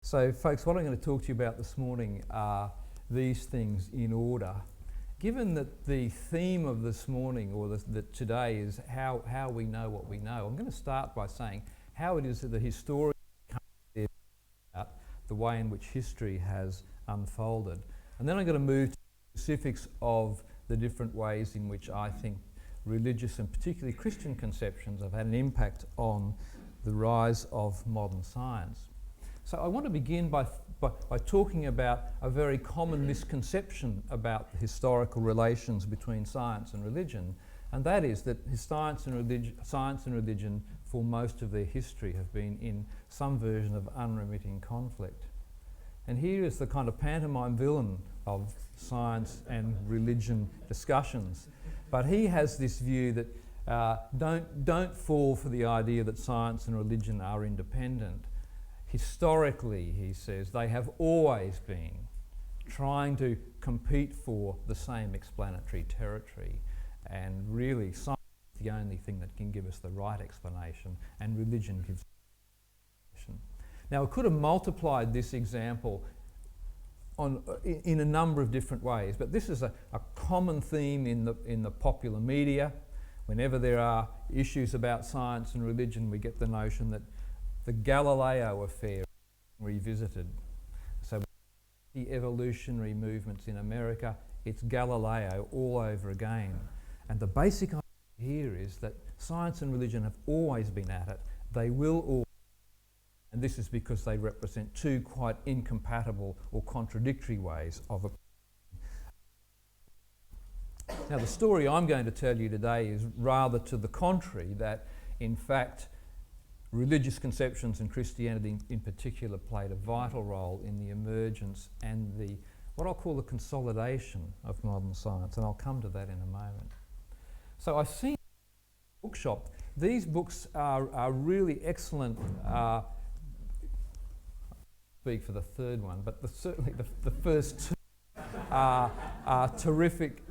So folks, what I'm going to talk to you about this morning are these things in order. Given that the theme of this morning, or that today, is how we know what we know, I'm going to start by saying how it is that the historian comes about the way in which history has unfolded. And then I'm going to move to the specifics of the different ways in which I think religious and particularly Christian conceptions have had an impact on the rise of modern science. So I want to begin by talking about a very common misconception about the historical relations between science and religion, and that is that science and religion for most of their history have been in some version of unremitting conflict. And here is the kind of pantomime villain of science and religion discussions. But he has this view that don't fall for the idea that science and religion are independent. Historically, he says, they have always been trying to compete for the same explanatory territory, and really science is the only thing that can give us the right explanation, and religion gives explanation. Now, I could have multiplied this example in a number of different ways, but this is a common theme in the popular media. Whenever there are issues about science and religion, we get the notion that the Galileo affair revisited. So the evolutionary movements in America, it's Galileo all over again. And the basic idea here is that science and religion have always been at it. They will always, and this is because they represent two quite incompatible or contradictory ways of approaching. Now, the story I'm going to tell you today is rather to the contrary, that in fact religious conceptions and Christianity in particular played a vital role in the emergence and what I'll call the consolidation of modern science, and I'll come to that in a moment. So I've seen in the bookshop, these books are really excellent. Speak for the third one, but certainly the first two are terrific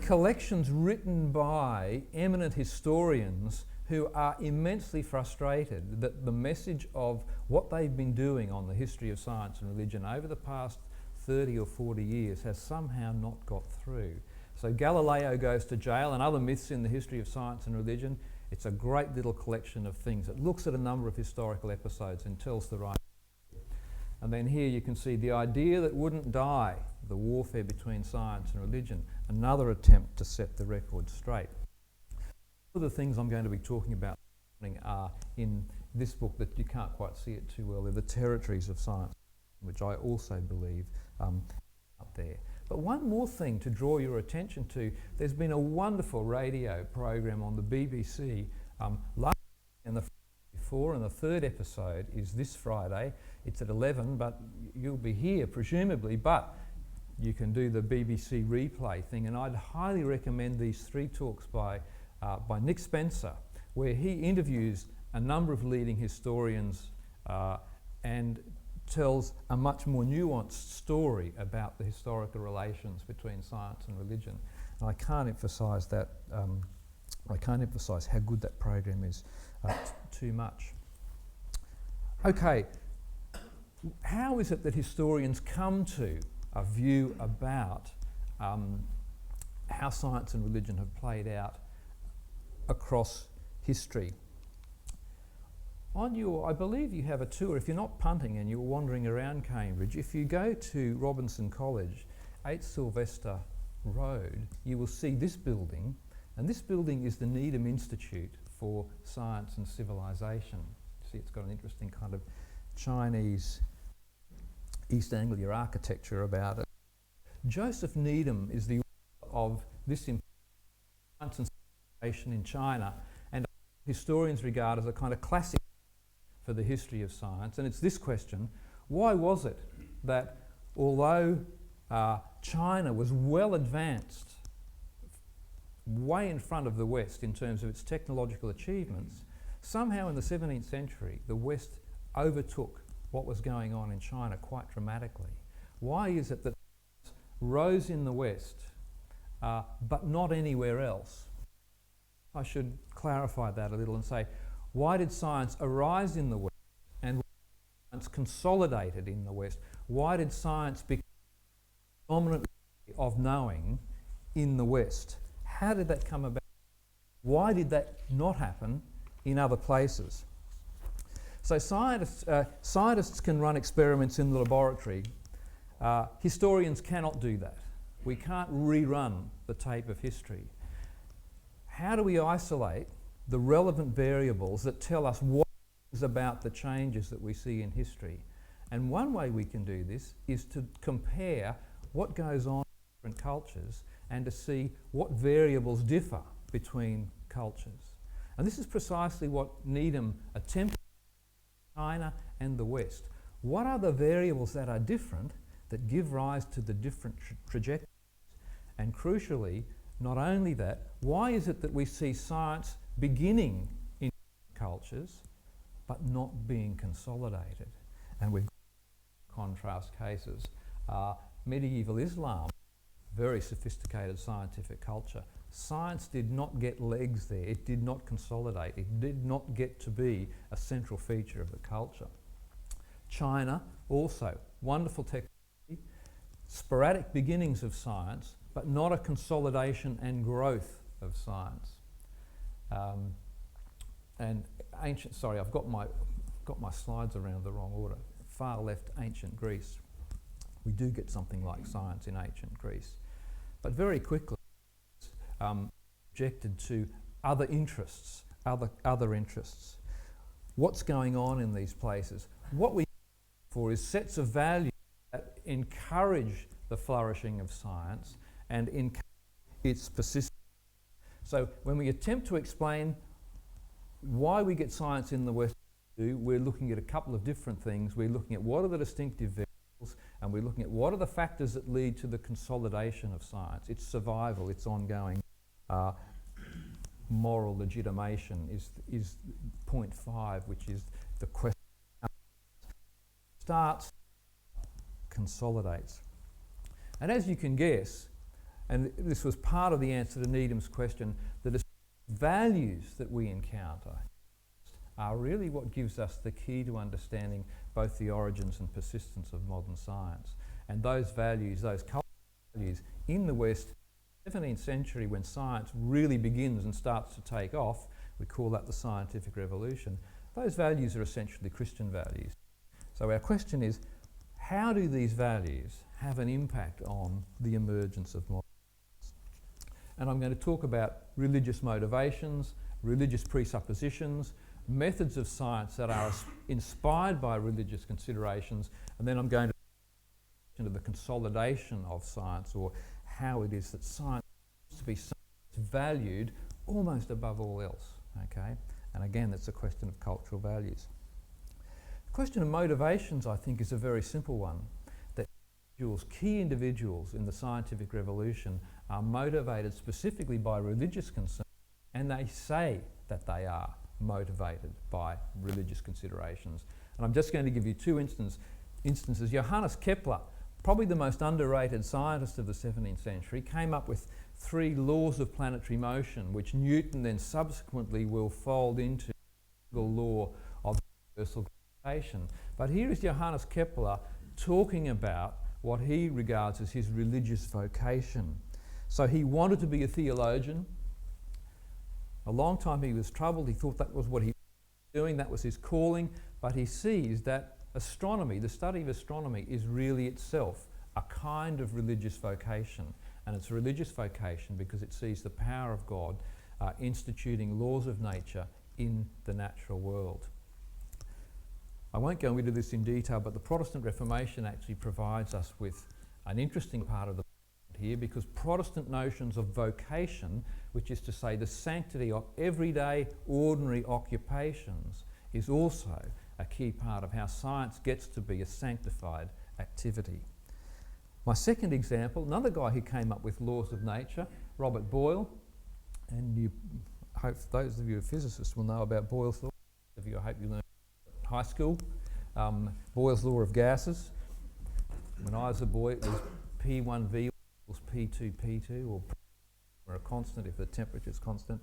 collections written by eminent historians who are immensely frustrated that the message of what they've been doing on the history of science and religion over the past 30 or 40 years has somehow not got through. So Galileo Goes to Jail and Other Myths in the History of Science and Religion, it's a great little collection of things. It looks at a number of historical episodes and tells the right story. And then here you can see The Idea That Wouldn't Die, the warfare between science and religion, another attempt to set the record straight. One of the things I'm going to be talking about this morning are in this book that you can't quite see it too well. They're the territories of science, which I also believe up there. But one more thing to draw your attention to, there's been a wonderful radio program on the BBC last and the before, and the third episode is this Friday. It's at 11, but you'll be here presumably, but you can do the BBC replay thing, and I'd highly recommend these three talks by Nick Spencer, where he interviews a number of leading historians and tells a much more nuanced story about the historical relations between science and religion. And I can't emphasise that. I can't emphasise how good that program is too much. Okay, how is it that historians come to a view about how science and religion have played out across history? I believe you have a tour. If you're not punting and you're wandering around Cambridge, if you go to Robinson College, 8 Sylvester Road, you will see this building, and this building is the Needham Institute for Science and Civilization. See, it's got an interesting kind of Chinese East Anglia architecture about it. Joseph Needham is the author of this Science and Civilization in China, and historians regard as a kind of classic for the history of science. And it's this question: why was it that although China was well advanced, way in front of the West in terms of its technological achievements, somehow in the 17th century the West overtook what was going on in China quite dramatically? Why is it that rose in the West but not anywhere else? I should clarify that a little and say, why did science arise in the West and science consolidated in the West? Why did science become the dominant way of knowing in the West? How did that come about? Why did that not happen in other places? So scientists can run experiments in the laboratory. Historians cannot do that. We can't rerun the tape of history. How do we isolate the relevant variables that tell us what is about the changes that we see in history? And one way we can do this is to compare what goes on in different cultures and to see what variables differ between cultures. And this is precisely what Needham attempted in China and the West. What are the variables that are different that give rise to the different trajectories? And crucially, not only that, why is it that we see science beginning in cultures but not being consolidated? And we've got contrast cases. Medieval Islam, very sophisticated scientific culture. Science did not get legs there. It did not consolidate. It did not get to be a central feature of the culture. China also, wonderful technology, sporadic beginnings of science, but not a consolidation and growth of science. And ancient, sorry, I've got my slides around the wrong order. Far left, ancient Greece. We do get something like science in ancient Greece. But very quickly, objected to other interests, other interests. What's going on in these places? What we look for is sets of values that encourage the flourishing of science and encourage its persistence. So when we attempt to explain why we get science in the West, we're looking at a couple of different things. We're looking at what are the distinctive variables, and we're looking at what are the factors that lead to the consolidation of science, its survival, its ongoing moral legitimation is point 5, which is the question. Starts, consolidates. And as you can guess, and this was part of the answer to Needham's question, the values that we encounter are really what gives us the key to understanding both the origins and persistence of modern science. And those values, those cultural values in the West, 17th century, when science really begins and starts to take off, we call that the scientific revolution, those values are essentially Christian values. So our question is, how do these values have an impact on the emergence of modern science? And I'm going to talk about religious motivations, religious presuppositions, methods of science that are inspired by religious considerations, and then I'm going to into the consolidation of science, or how it is that science is to be valued almost above all else. Okay, and again, that's a question of cultural values. The question of motivations, I think, is a very simple one. That key individuals in the scientific revolution are motivated specifically by religious concern, and they say that they are motivated by religious considerations. And I'm just going to give you two instances. Johannes Kepler, probably the most underrated scientist of the 17th century, came up with 3 laws of planetary motion, which Newton then subsequently will fold into the law of universal gravitation. But here is Johannes Kepler talking about what he regards as his religious vocation. So he wanted to be a theologian. A long time he was troubled. He thought that was what he was doing, that was his calling, but he sees that astronomy, the study of astronomy, is really itself a kind of religious vocation. And it's a religious vocation because it sees the power of God instituting laws of nature in the natural world. I won't go into this in detail, but the Protestant Reformation actually provides us with an interesting part of the here, because Protestant notions of vocation, which is to say the sanctity of everyday ordinary occupations, is also a key part of how science gets to be a sanctified activity. My second example, another guy who came up with laws of nature, Robert Boyle, and you hope those of you who are physicists will know about Boyle's law. Those of you, I hope you learned at high school. Boyle's law of gases. When I was a boy, it was P1V equals P2P2, or a constant if the temperature is constant.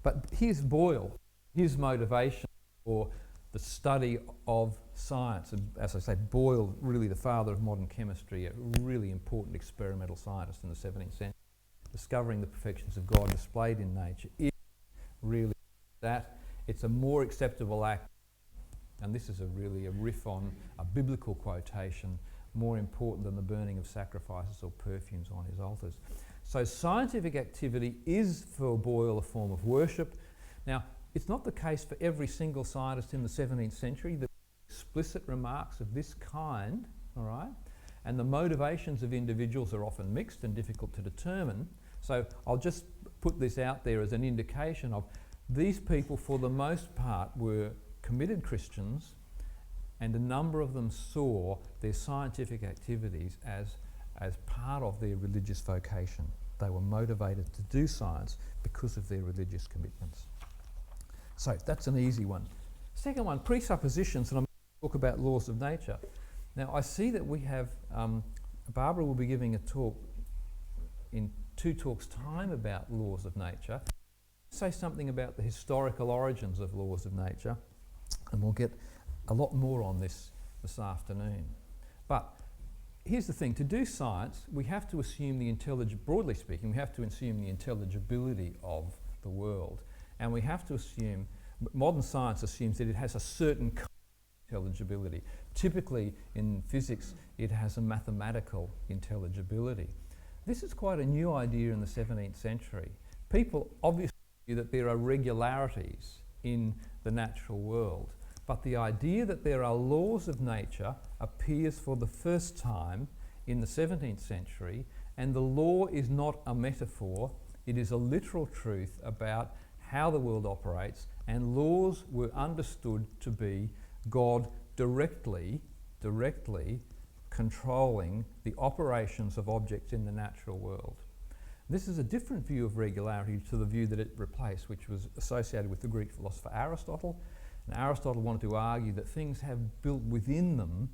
But here's Boyle. His motivation or the study of science. And as I say, Boyle, really the father of modern chemistry, a really important experimental scientist in the 17th century, discovering the perfections of God displayed in nature, is really that. It's a more acceptable act, and this is really a riff on a biblical quotation, more important than the burning of sacrifices or perfumes on his altars. So scientific activity is for Boyle a form of worship. Now, it's not the case for every single scientist in the 17th century. There were explicit remarks of this kind, all right? And the motivations of individuals are often mixed and difficult to determine. So I'll just put this out there as an indication of these people, for the most part, were committed Christians, and a number of them saw their scientific activities as part of their religious vocation. They were motivated to do science because of their religious commitments. So that's an easy one. Second one, presuppositions, and I'm going to talk about laws of nature. Now I see that we have, Barbara will be giving a talk in 2 talks' time about laws of nature. Say something about the historical origins of laws of nature, and we'll get a lot more on this afternoon. But here's the thing, to do science, we have to assume broadly speaking, we have to assume the intelligibility of the world. And we have to assume, modern science assumes that it has a certain kind of intelligibility. Typically in physics, it has a mathematical intelligibility. This is quite a new idea in the 17th century. People obviously knew that there are regularities in the natural world, but the idea that there are laws of nature appears for the first time in the 17th century, and the law is not a metaphor, it is a literal truth about how the world operates, and laws were understood to be God directly controlling the operations of objects in the natural world. This is a different view of regularity to the view that it replaced, which was associated with the Greek philosopher Aristotle. And Aristotle wanted to argue that things have built within them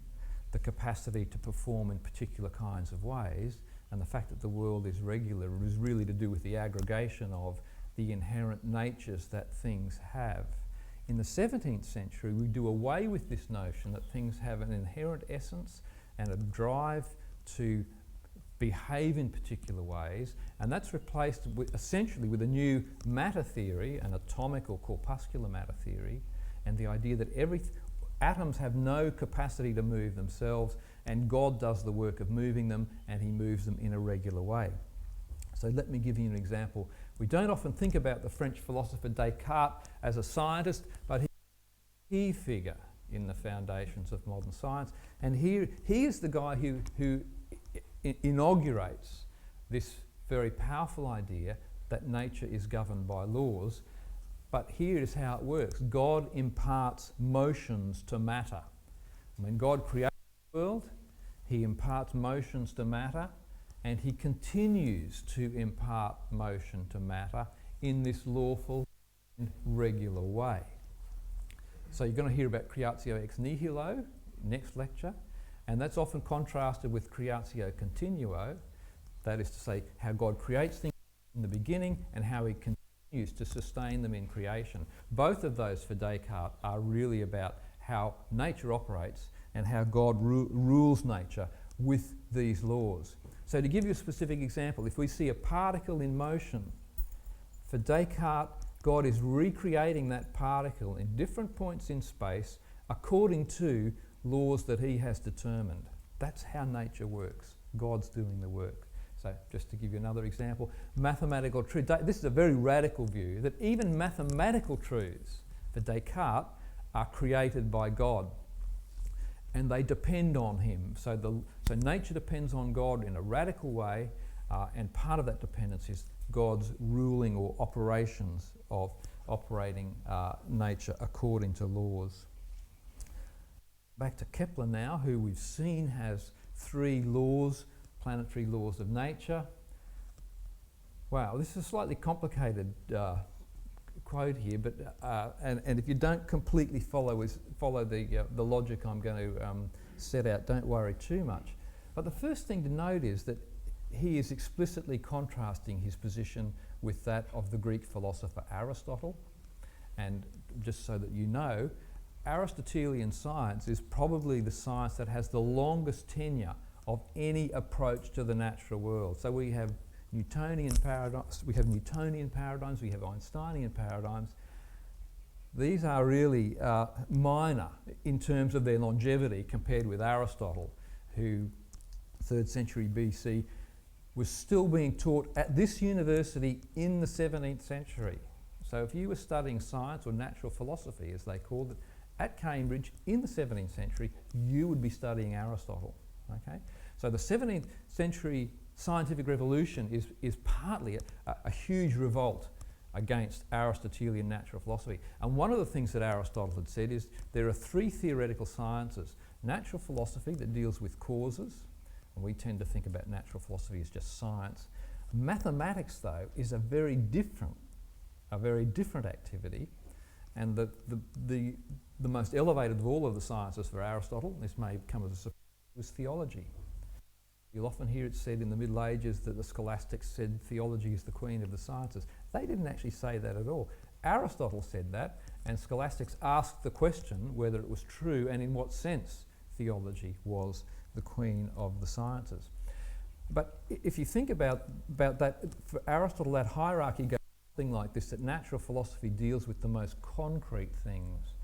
the capacity to perform in particular kinds of ways, and the fact that the world is regular is really to do with the aggregation of the inherent natures that things have. In the 17th century, we do away with this notion that things have an inherent essence and a drive to behave in particular ways, and that's replaced essentially with a new matter theory, an atomic or corpuscular matter theory, and the idea that atoms have no capacity to move themselves, and God does the work of moving them, and he moves them in a regular way. So let me give you an example. We don't often think about the French philosopher Descartes as a scientist, but he's a key figure in the foundations of modern science. And he is the guy who inaugurates this very powerful idea that nature is governed by laws. But here is how it works. God imparts motions to matter. When God creates the world, he imparts motions to matter, and he continues to impart motion to matter in this lawful and regular way. So you're going to hear about creatio ex nihilo next lecture, and that's often contrasted with creatio continuo, that is to say how God creates things in the beginning and how he continues to sustain them in creation. Both of those for Descartes are really about how nature operates and how God rules nature with these laws. So to give you a specific example, if we see a particle in motion, for Descartes, God is recreating that particle in different points in space according to laws that he has determined. That's how nature works. God's doing the work. So just to give you another example, mathematical truth. This is a very radical view that even mathematical truths for Descartes are created by God, and they depend on him. So nature depends on God in a radical way, and part of that dependence is God's ruling or operations of operating nature according to laws. Back to Kepler now, who we've seen has 3 laws, planetary laws of nature. Wow, this is a slightly complicated quote here, but and if you don't completely follow the logic I'm going to set out, don't worry too much. But the first thing to note is that he is explicitly contrasting his position with that of the Greek philosopher Aristotle. And just so that you know, Aristotelian science is probably the science that has the longest tenure of any approach to the natural world. So we have Newtonian paradigms, we have Einsteinian paradigms. These are really minor in terms of their longevity compared with Aristotle, who 3rd century BC was still being taught at this university in the 17th century. So if you were studying science or natural philosophy, as they called it, at Cambridge in the 17th century, you would be studying Aristotle. Okay? So the 17th century scientific revolution is partly a huge revolt against Aristotelian natural philosophy. And one of the things that Aristotle had said is there are 3 theoretical sciences. Natural philosophy that deals with causes, and we tend to think about natural philosophy as just science. Mathematics, though, is a very different activity, and the most elevated of all of the sciences for Aristotle, this may come as a surprise, was theology. You'll often hear it said in the Middle Ages that the scholastics said theology is the queen of the sciences. They didn't actually say that at all. Aristotle said that, and scholastics asked the question whether it was true and in what sense theology was the queen of the sciences. But if you think about that, for Aristotle, that hierarchy goes something like this, that natural philosophy deals with the most concrete things,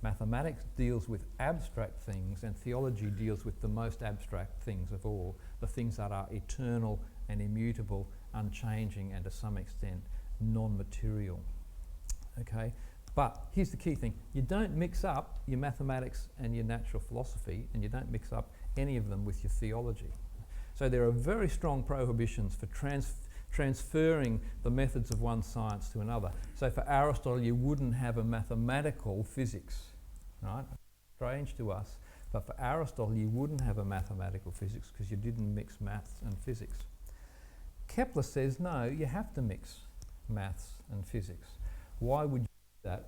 mathematics deals with abstract things, and theology deals with the most abstract things of all, the things that are eternal and immutable, unchanging, and to some extent non-material. Okay? But here's the key thing: you don't mix up your mathematics and your natural philosophy, and you don't mix up any of them with your theology. So there are very strong prohibitions for transferring the methods of one science to another. So for Aristotle, you wouldn't have a mathematical physics, right? Strange to us, but for Aristotle, you wouldn't have a mathematical physics because you didn't mix maths and physics. Kepler says, no, you have to mix maths and physics. Why would you do that?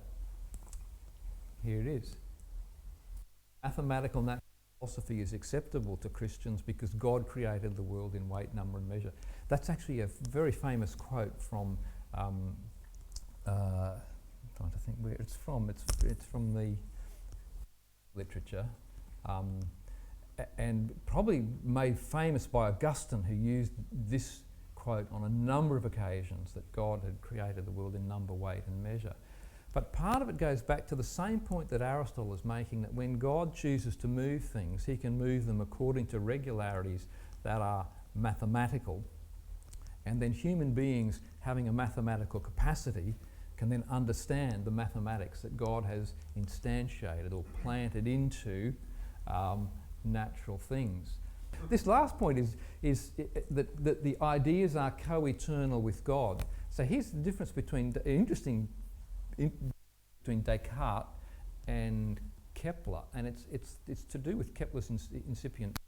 Here it is. Mathematical natural philosophy is acceptable to Christians because God created the world in weight, number and measure. That's actually a very famous quote from, trying to think where it's from. It's from the literature, and probably made famous by Augustine, who used this quote on a number of occasions, that God had created the world in number, weight and measure. But part of it goes back to the same point that Aristotle is making, that when God chooses to move things, he can move them according to regularities that are mathematical, and then human beings having a mathematical capacity can then understand the mathematics that God has instantiated or planted into natural things. This last point is that the ideas are co-eternal with God. So here's the difference between between Descartes and Kepler, and it's to do with Kepler's incipient.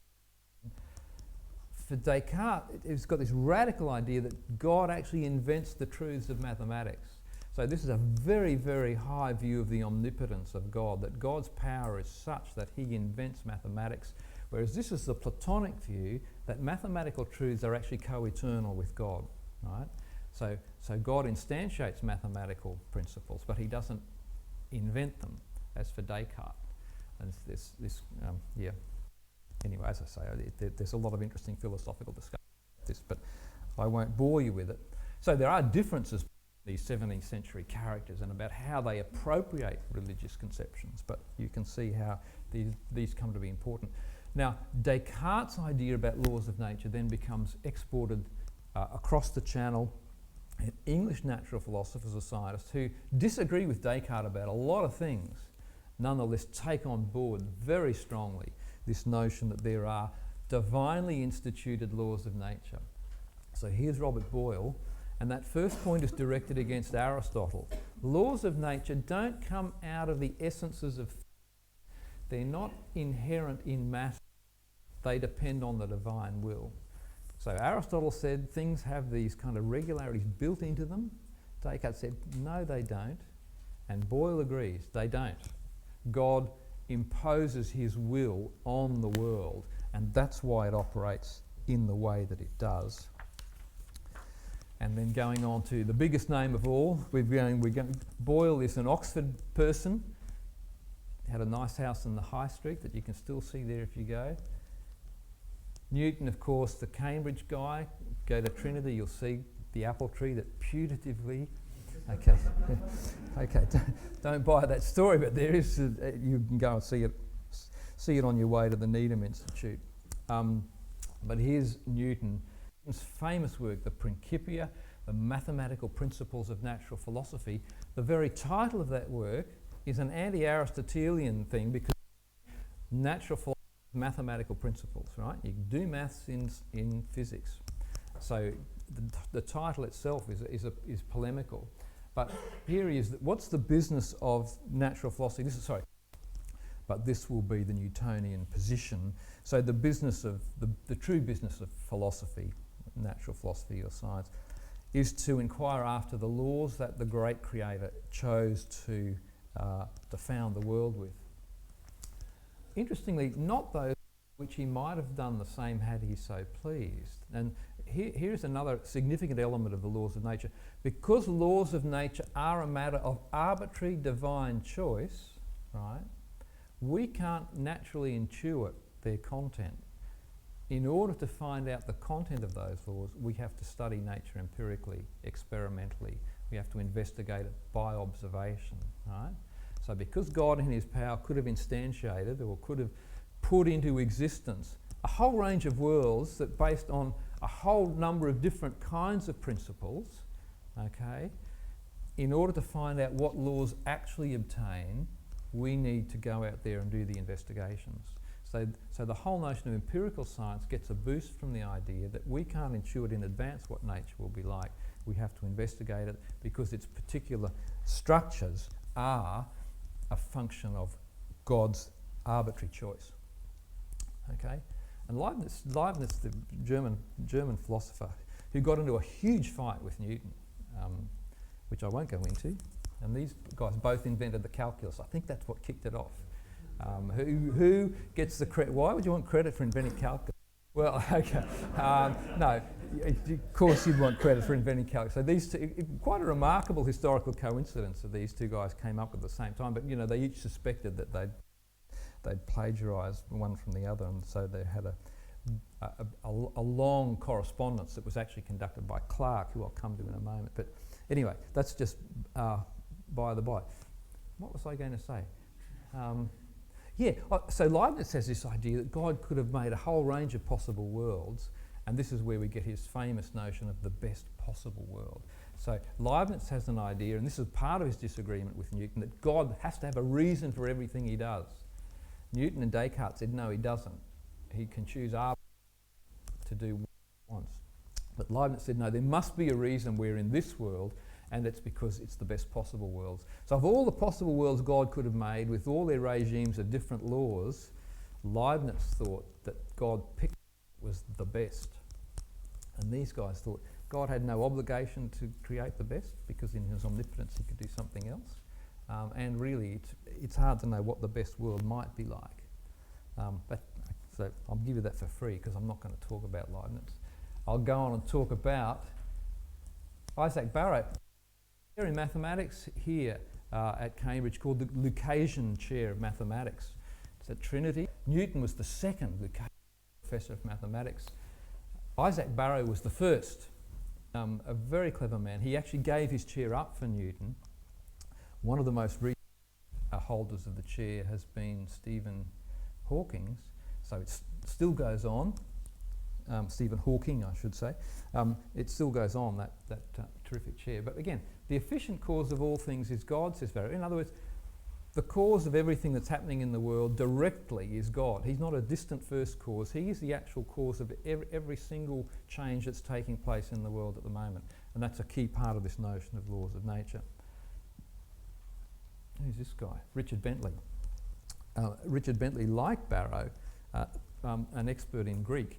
For Descartes, it's got this radical idea that God actually invents the truths of mathematics. So this is a very, very high view of the omnipotence of God, that God's power is such that he invents mathematics, whereas this is the Platonic view that mathematical truths are actually co-eternal with God, right? So God instantiates mathematical principles, but he doesn't invent them, as for Descartes. And yeah. Anyway, as I say, there's a lot of interesting philosophical discussion about this, but I won't bore you with it. So there are differences between these 17th century characters and about how they appropriate religious conceptions, but you can see how these come to be important. Now, Descartes' idea about laws of nature then becomes exported across the channel, and English natural philosophers or scientists who disagree with Descartes about a lot of things nonetheless take on board very strongly this notion that there are divinely instituted laws of nature. So here's Robert Boyle, and that first point is directed against Aristotle. Laws of nature don't come out of the essences of things. They're not inherent in matter. They depend on the divine will. So Aristotle said things have these kind of regularities built into them. Descartes said, no, they don't. And Boyle agrees, they don't. God imposes his will on the world, and that's why it operates in the way that it does. And then going on to the biggest name of all, Boyle is an Oxford person, had a nice house in the High Street that you can still see there if you go. Newton, of course, the Cambridge guy. Go to Trinity, you'll see the apple tree that putatively... Okay, okay, don't buy that story, but there is, you can go and see it on your way to the Needham Institute. But here's Newton's famous work, the Principia, the Mathematical Principles of Natural Philosophy. The very title of that work is an anti-Aristotelian thing, because natural philosophy is mathematical principles, right? You can do maths in physics. So the title itself is polemical. But here he is, what's the business of natural philosophy? But this will be the Newtonian position. So the business of, the true business of philosophy, natural philosophy or science, is to inquire after the laws that the great creator chose to found the world with. Interestingly, not those which he might have done the same had he so pleased. And here's another significant element of the laws of nature. Because laws of nature are a matter of arbitrary divine choice, right, we can't naturally intuit their content. In order to find out the content of those laws, we have to study nature empirically, experimentally. We have to investigate it by observation, right? So because God in his power could have instantiated or could have put into existence a whole range of worlds that based on a whole number of different kinds of principles, okay, in order to find out what laws actually obtain, we need to go out there and do the investigations. So the whole notion of empirical science gets a boost from the idea that we can't intuit in advance what nature will be like. We have to investigate it because its particular structures are a function of God's arbitrary choice. Okay? And Leibniz, the German philosopher, who got into a huge fight with Newton, which I won't go into, and these guys both invented the calculus. I think that's what kicked it off. Who gets the credit? Why would you want credit for inventing calculus? Well, okay, no, of course you'd want credit for inventing calculus. So these two, quite a remarkable historical coincidence that these two guys came up at the same time, but you know, they each suspected that they'd plagiarised one from the other, and so they had a long correspondence that was actually conducted by Clarke, who I'll come to in a moment. But anyway, that's just by the by. What was I going to say? So Leibniz has this idea that God could have made a whole range of possible worlds, and this is where we get his famous notion of the best possible world. So Leibniz has an idea, and this is part of his disagreement with Newton, that God has to have a reason for everything he does. Newton and Descartes said, no, he doesn't. He can choose to do what he wants. But Leibniz said, no, there must be a reason we're in this world, and it's because it's the best possible worlds. So of all the possible worlds God could have made, with all their regimes of different laws, Leibniz thought that God picked was the best. And these guys thought God had no obligation to create the best, because in his omnipotence he could do something else. And really, it's hard to know what the best world might be like. So I'll give you that for free, because I'm not going to talk about Leibniz. I'll go on and talk about Isaac Barrow. In mathematics here at Cambridge, called the Lucasian Chair of Mathematics. It's at Trinity. Newton was the second Lucasian Professor of Mathematics. Isaac Barrow was the first. A very clever man. He actually gave his chair up for Newton. One of the most recent holders of the chair has been Stephen Hawking, so it still goes on. Stephen Hawking, I should say. It still goes on, that terrific chair. But again, the efficient cause of all things is God, says Barrow. In other words, the cause of everything that's happening in the world directly is God. He's not a distant first cause. He is the actual cause of every single change that's taking place in the world at the moment. And that's a key part of this notion of laws of nature. Who's this guy? Richard Bentley. Richard Bentley, like Barrow, an expert in Greek.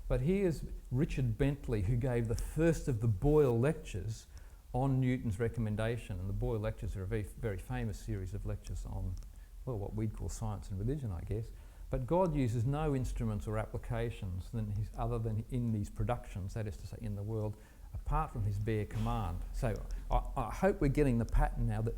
But here's Richard Bentley, who gave the first of the Boyle lectures on Newton's recommendation. And the Boyle lectures are a very, very famous series of lectures on, well, what we'd call science and religion, I guess. But God uses no instruments or applications other than in these productions, that is to say in the world, apart from his bare command. So I hope we're getting the pattern now that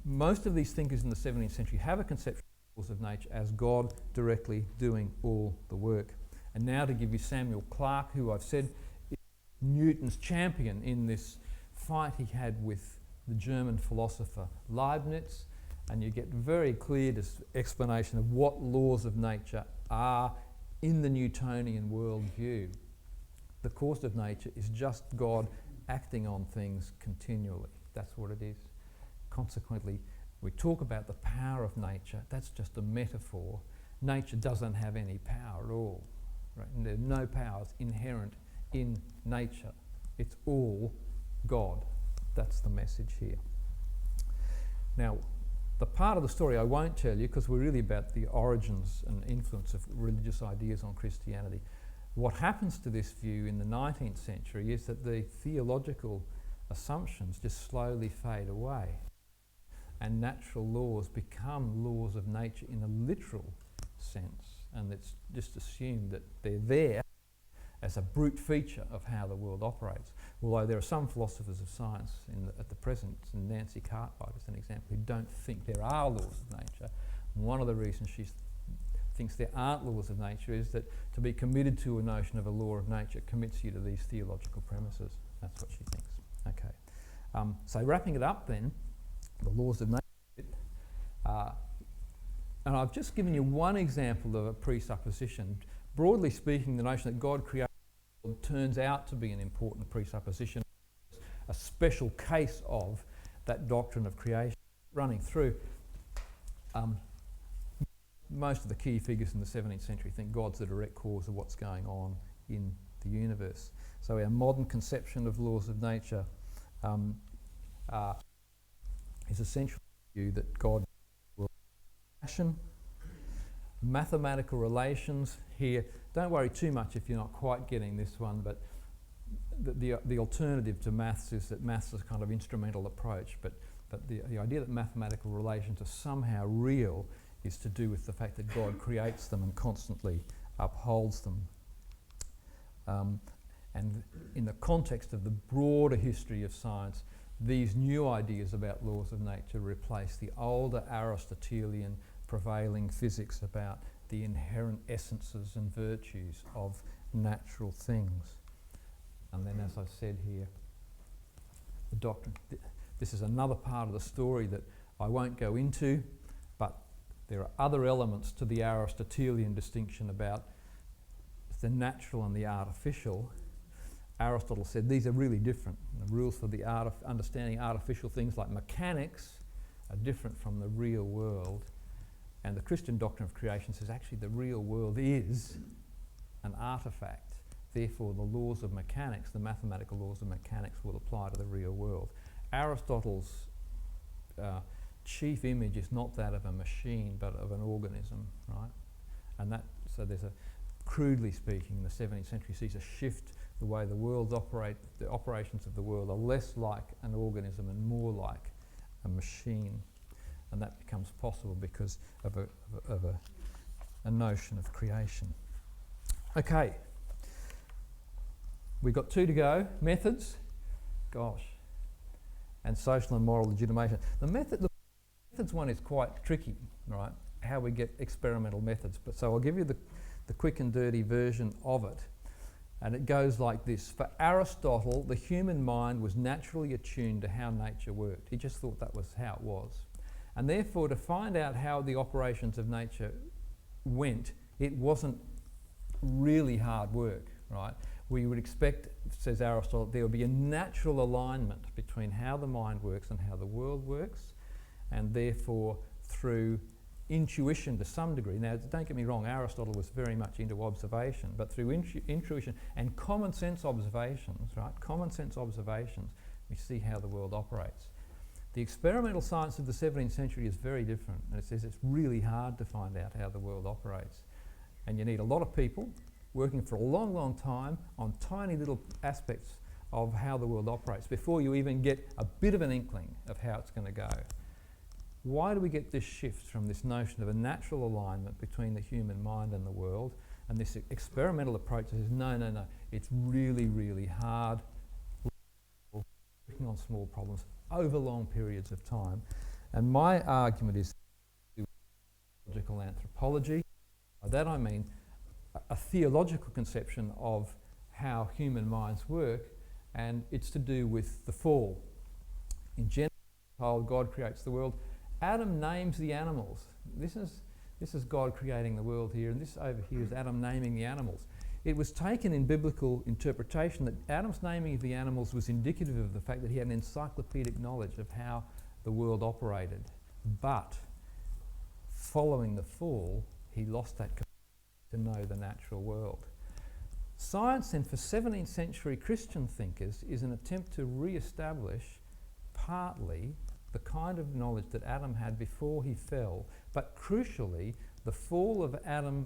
Most of these thinkers in the 17th century have a conception of laws of nature as God directly doing all the work. And now to give you Samuel Clarke, who I've said is Newton's champion in this fight he had with the German philosopher Leibniz, and you get very clear explanation of what laws of nature are in the Newtonian worldview. The course of nature is just God acting on things continually. That's what it is. Consequently, we talk about the power of nature. That's just a metaphor. Nature doesn't have any power at all. Right? And there's no powers inherent in nature. It's all God. That's the message here. Now, the part of the story I won't tell you, because we're really about the origins and influence of religious ideas on Christianity. What happens to this view in the 19th century is that the theological assumptions just slowly fade away, and natural laws become laws of nature in a literal sense, and it's just assumed that they're there as a brute feature of how the world operates. Although there are some philosophers of science at the present, and Nancy Cartwright is an example, who don't think there are laws of nature. And one of the reasons she thinks there aren't laws of nature is that to be committed to a notion of a law of nature commits you to these theological premises. That's what she thinks. Okay. So wrapping it up then, the laws of nature. And I've just given you one example of a presupposition. Broadly speaking, the notion that God created the world turns out to be an important presupposition, a special case of that doctrine of creation running through. Most of the key figures in the 17th century think God's the direct cause of what's going on in the universe. So our modern conception of laws of nature is essentially the view that God will fashion. Mathematical relations here, don't worry too much if you're not quite getting this one, but the alternative to maths is that maths is a kind of instrumental approach, but the idea that mathematical relations are somehow real is to do with the fact that God creates them and constantly upholds them. And in the context of the broader history of science, these new ideas about laws of nature replace the older Aristotelian prevailing physics about the inherent essences and virtues of natural things. And then, as I said here, the doctrine. This is another part of the story that I won't go into, but there are other elements to the Aristotelian distinction about the natural and the artificial. Aristotle said these are really different. The rules for the art of understanding artificial things like mechanics are different from the real world. And the Christian doctrine of creation says actually the real world is an artifact. Therefore, the laws of mechanics, the mathematical laws of mechanics, will apply to the real world. Aristotle's chief image is not that of a machine, but of an organism, right? And so there's a, crudely speaking, the 17th century sees a shift. The way the worlds operate, the operations of the world are less like an organism and more like a machine. And that becomes possible because of a notion of creation. Okay. We've got 2 to go. Methods. Gosh. And social and moral legitimation. The methods one is quite tricky, right? How we get experimental methods. But so I'll give you the quick and dirty version of it. And it goes like this. For Aristotle, the human mind was naturally attuned to how nature worked. He just thought that was how it was. And therefore, to find out how the operations of nature went, it wasn't really hard work, right? We would expect, says Aristotle, there would be a natural alignment between how the mind works and how the world works, and therefore through intuition to some degree. Now, don't get me wrong, Aristotle was very much into observation, but through intuition and common sense observations, right? Common sense observations, we see how the world operates. The experimental science of the 17th century is very different, and it says it's really hard to find out how the world operates. And you need a lot of people working for a long, long time on tiny little aspects of how the world operates before you even get a bit of an inkling of how it's going to go. Why do we get this shift from this notion of a natural alignment between the human mind and the world, and this experimental approach that says, no, it's really, really hard working working on small problems over long periods of time. And my argument is theological anthropology. By that I mean a theological conception of how human minds work, and it's to do with the fall. In Genesis, God creates the world. Adam names the animals. This is God creating the world here, and this over here is Adam naming the animals. It was taken in biblical interpretation that Adam's naming of the animals was indicative of the fact that he had an encyclopedic knowledge of how the world operated. But following the fall, he lost that capacity to know the natural world. Science, then, for 17th century Christian thinkers is an attempt to re-establish partly the kind of knowledge that Adam had before he fell, but crucially, the fall of Adam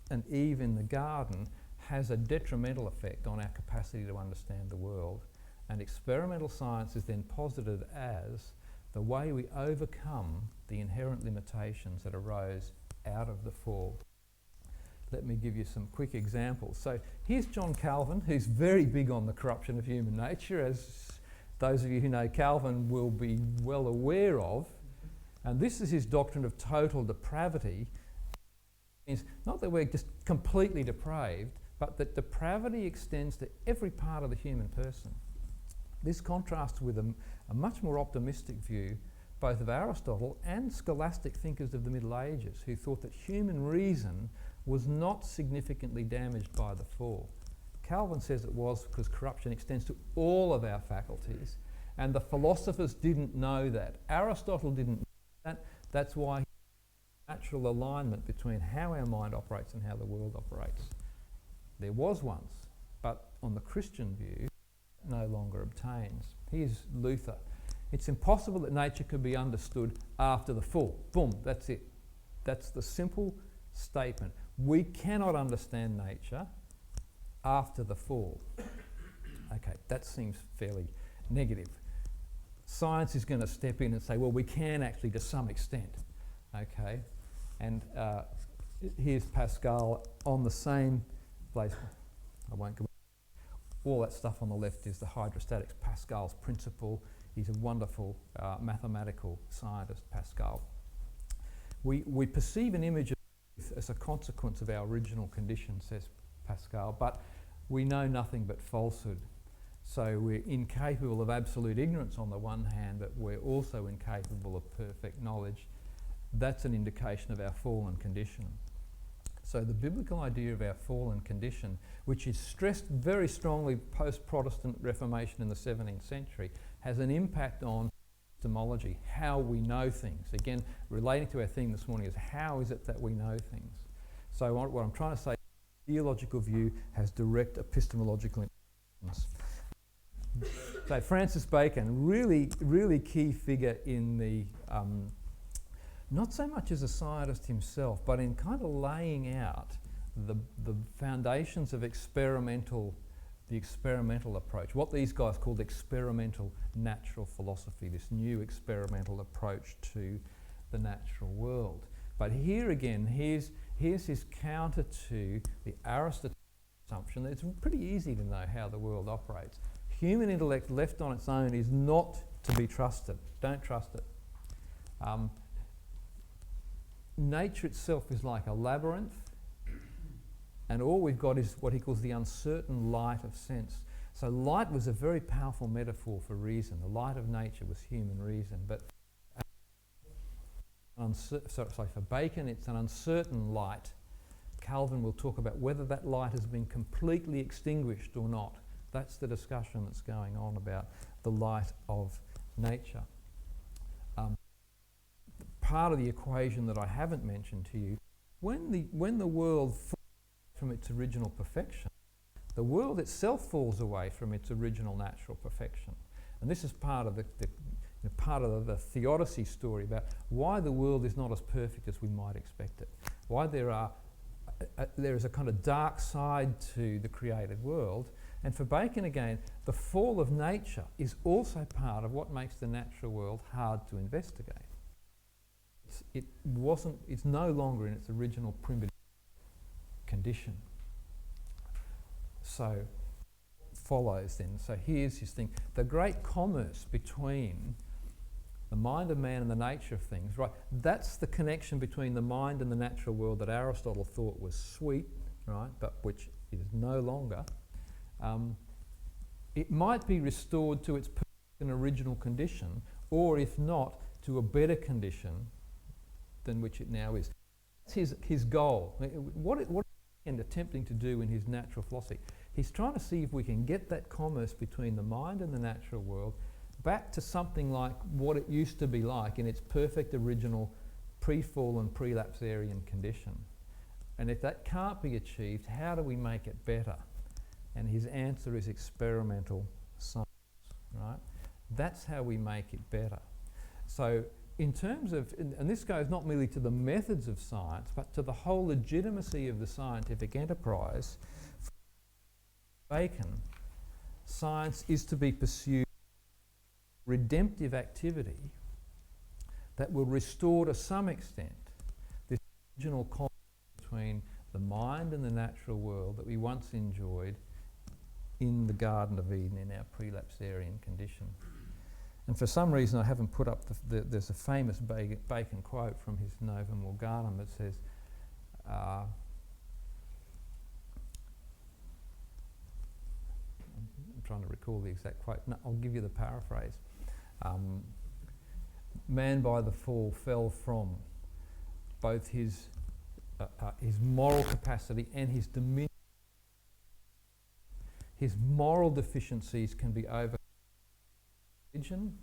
and Eve in the garden has a detrimental effect on our capacity to understand the world. And experimental science is then posited as the way we overcome the inherent limitations that arose out of the fall. Let me give you some quick examples. So here's John Calvin, who's very big on the corruption of human nature, as those of you who know Calvin will be well aware of. And this is his doctrine of total depravity. It's not that we're just completely depraved, but that depravity extends to every part of the human person. This contrasts with a much more optimistic view both of Aristotle and scholastic thinkers of the Middle Ages, who thought that human reason was not significantly damaged by the fall. Calvin says it was because corruption extends to all of our faculties, and the philosophers didn't know that. Aristotle didn't know that. That's why natural alignment between how our mind operates and how the world operates. There was once, but on the Christian view, it no longer obtains. Here's Luther. It's impossible that nature could be understood after the fall. Boom, that's it. That's the simple statement. We cannot understand nature after the fall. Okay, that seems fairly negative. Science is going to step in and say, well, we can actually to some extent. Okay, and here's Pascal on the same place. I won't go. All that stuff on the left is the hydrostatics, Pascal's principle. He's a wonderful mathematical scientist, Pascal. We perceive an image of truth as a consequence of our original condition, says Pascal, but we know nothing but falsehood. So we're incapable of absolute ignorance on the one hand, but we're also incapable of perfect knowledge. That's an indication of our fallen condition. So the biblical idea of our fallen condition, which is stressed very strongly post-Protestant Reformation in the 17th century, has an impact on epistemology, how we know things. Again, relating to our theme this morning is how is it that we know things? So what I'm trying to say, the theological view has direct epistemological implications. So Francis Bacon, really key figure in the not so much as a scientist himself, but in kind of laying out the foundations of the experimental approach, what these guys called experimental natural philosophy, this new experimental approach to the natural world. But here again, here's his counter to the Aristotelian assumption that it's pretty easy to know how the world operates. Human intellect left on its own is not to be trusted. Don't trust it. Nature itself is like a labyrinth, and all we've got is what he calls the uncertain light of sense. So light was a very powerful metaphor for reason. The light of nature was human reason, but for Bacon it's an uncertain light. Calvin will talk about whether that light has been completely extinguished or not. That's the discussion that's going on about the light of nature. Part of the equation that I haven't mentioned to you, when the world falls from its original perfection, the world itself falls away from its original natural perfection. And this is part of the theodicy story about why the world is not as perfect as we might expect it. Why there is a kind of dark side to the created world. And for Bacon again, the fall of nature is also part of what makes the natural world hard to investigate. It's no longer in its original primitive condition. So follows then. So here's his thing. The great commerce between the mind of man and the nature of things, right? That's the connection between the mind and the natural world that Aristotle thought was sweet, right? But which is no longer. It might be restored to its perfect and original condition, or if not, to a better condition than which it now is. That's his goal. What is he attempting to do in his natural philosophy? He's trying to see if we can get that commerce between the mind and the natural world back to something like what it used to be like in its perfect original pre-fall and pre-lapsarian condition. And if that can't be achieved, how do we make it better? And his answer is experimental science, right? That's how we make it better. So in terms of, and this goes not merely to the methods of science, but to the whole legitimacy of the scientific enterprise, for Bacon, science is to be pursued redemptive activity that will restore to some extent this original conflict between the mind and the natural world that we once enjoyed in the Garden of Eden in our pre-lapsarian condition. And for some reason I haven't put up there's a famous Bacon quote from his Novum Organum that says, I'm trying to recall the exact quote. No, I'll give you the paraphrase. Man by the fall fell from both his moral capacity and his dominion. His moral deficiencies can be overcome. Religion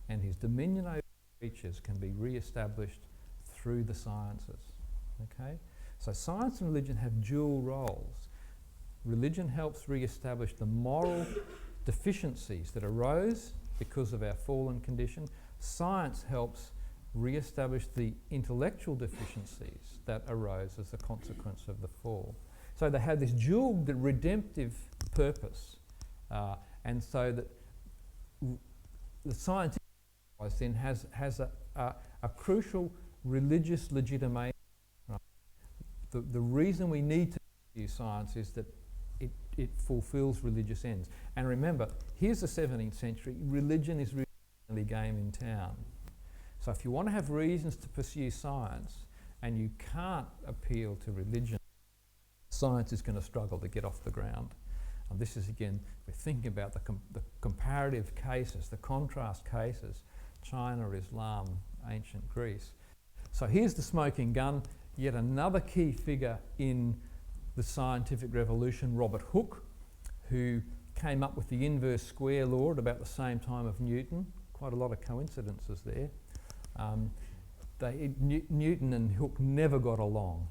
and his dominion over creatures can be re-established through the sciences. Okay? So science and religion have dual roles. Religion helps re-establish the moral deficiencies that arose because of our fallen condition. Science helps re-establish the intellectual deficiencies that arose as a consequence of the fall. So they have this dual redemptive purpose, and so that the scientific then has a crucial religious legitimation. Right? The reason we need to use science is that it fulfills religious ends. And remember, here's the 17th century, religion is really the only game in town. So if you want to have reasons to pursue science and you can't appeal to religion, science is going to struggle to get off the ground. And this is, again, we're thinking about the comparative cases, the contrast cases, China, Islam, ancient Greece. So here's the smoking gun, yet another key figure in the scientific revolution, Robert Hooke, who came up with the inverse square law at about the same time of Newton. Quite a lot of coincidences there. Newton and Hooke never got along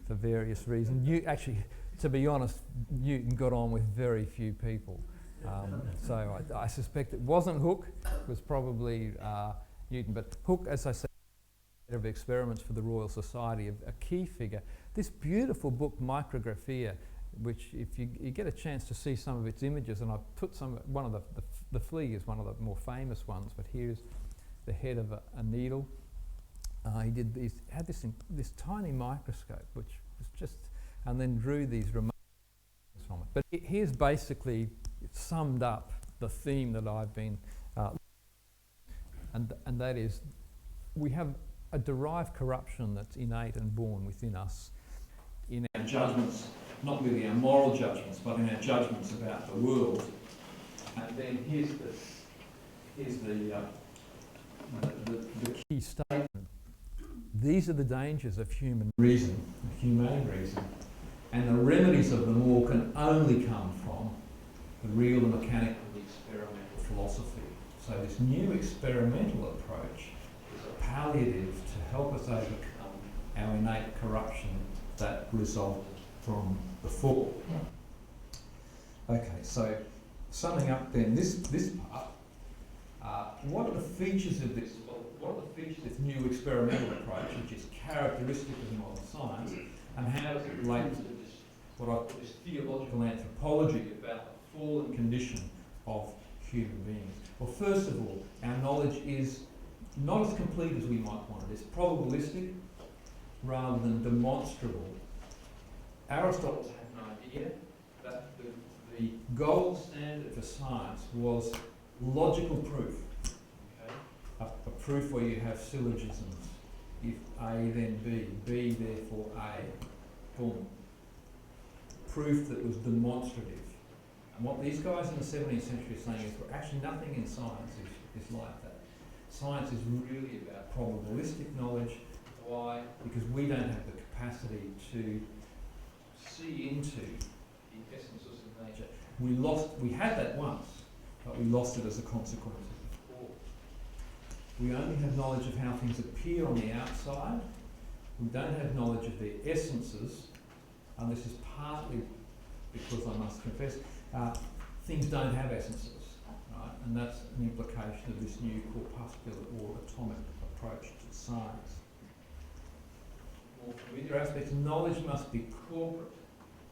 for various reasons. Actually, to be honest, Newton got on with very few people. So I suspect it wasn't Hooke, it was probably Newton. But Hooke, as I said, of experiments for the Royal Society, a key figure. This beautiful book, Micrographia, which if you get a chance to see some of its images, and I've put one of the flea is one of the more famous ones, but here's the head of a needle. He had this tiny microscope, which was just, and then drew these remarks from it. But here's basically summed up the theme that I've been, and that is, we have a derived corruption that's innate and born within us in our judgments, not merely our moral judgments, but in our judgments about the world. And then here's the key statement. These are the dangers of human reason, humane reason, and the remedies of them all can only come from the real and mechanical experimental philosophy. So this new experimental approach is a palliative to help us overcome our innate corruption that resulted from the fall. Okay, so summing up then, this part, what are the features of this? What are the features of this new experimental approach, which is characteristic of modern science, and how does it relate to this, what I call this theological anthropology about the fallen condition of human beings? Well, first of all, our knowledge is not as complete as we might want it. It's probabilistic rather than demonstrable. Aristotle had an idea that the the gold standard for science was logical proof. Okay? A proof where you have syllogisms. If A then B, B therefore A, boom. Proof that was demonstrative. And what these guys in the 17th century are saying is, well, actually nothing in science is like that. Science is really about probabilistic knowledge. Why? Because we don't have the capacity to see into the essences of nature. We had that once, but we lost it as a consequence of the fall. We only have knowledge of how things appear on the outside. We don't have knowledge of their essences, and this is partly because I must confess, things don't have essences, right? And that's an implication of this new corpuscular or atomic approach to science. More familiar aspects, knowledge must be corporate.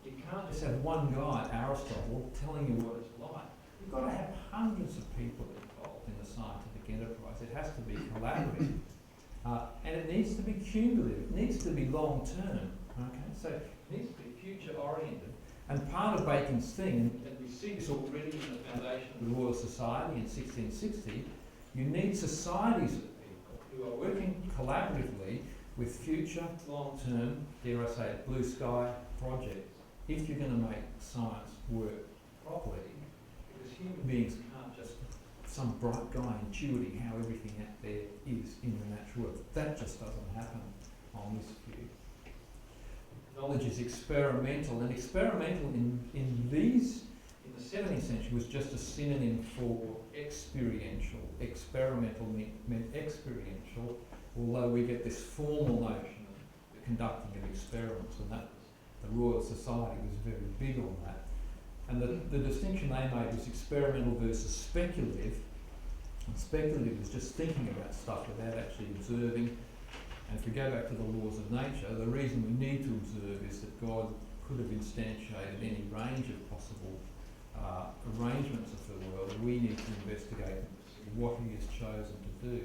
You can't just have one guy, Aristotle, telling you what it's like. You've got to have hundreds of people involved in the scientific enterprise. It has to be collaborative. And it needs to be cumulative. It needs to be long-term. Okay? So it needs to be future-oriented. And part of Bacon's thing, and we see this already in the foundation of the Royal Society in 1660, you need societies of people who are working collaboratively with future, long-term, dare I say it, blue sky projects, if you're going to make science work properly, because human beings can't just some bright guy intuiting how everything out there is in the natural world. That just doesn't happen on this view. Knowledge is experimental, and experimental in the 17th century was just a synonym for experiential. Experimental meant experiential, although we get this formal notion of the conducting of experiments, and that the Royal Society was very big on that. And the distinction they made was experimental versus speculative. And speculative was just thinking about stuff without actually observing. And if we go back to the laws of nature, the reason we need to observe is that God could have instantiated any range of possible arrangements of the world, and we need to investigate and see what he has chosen to do.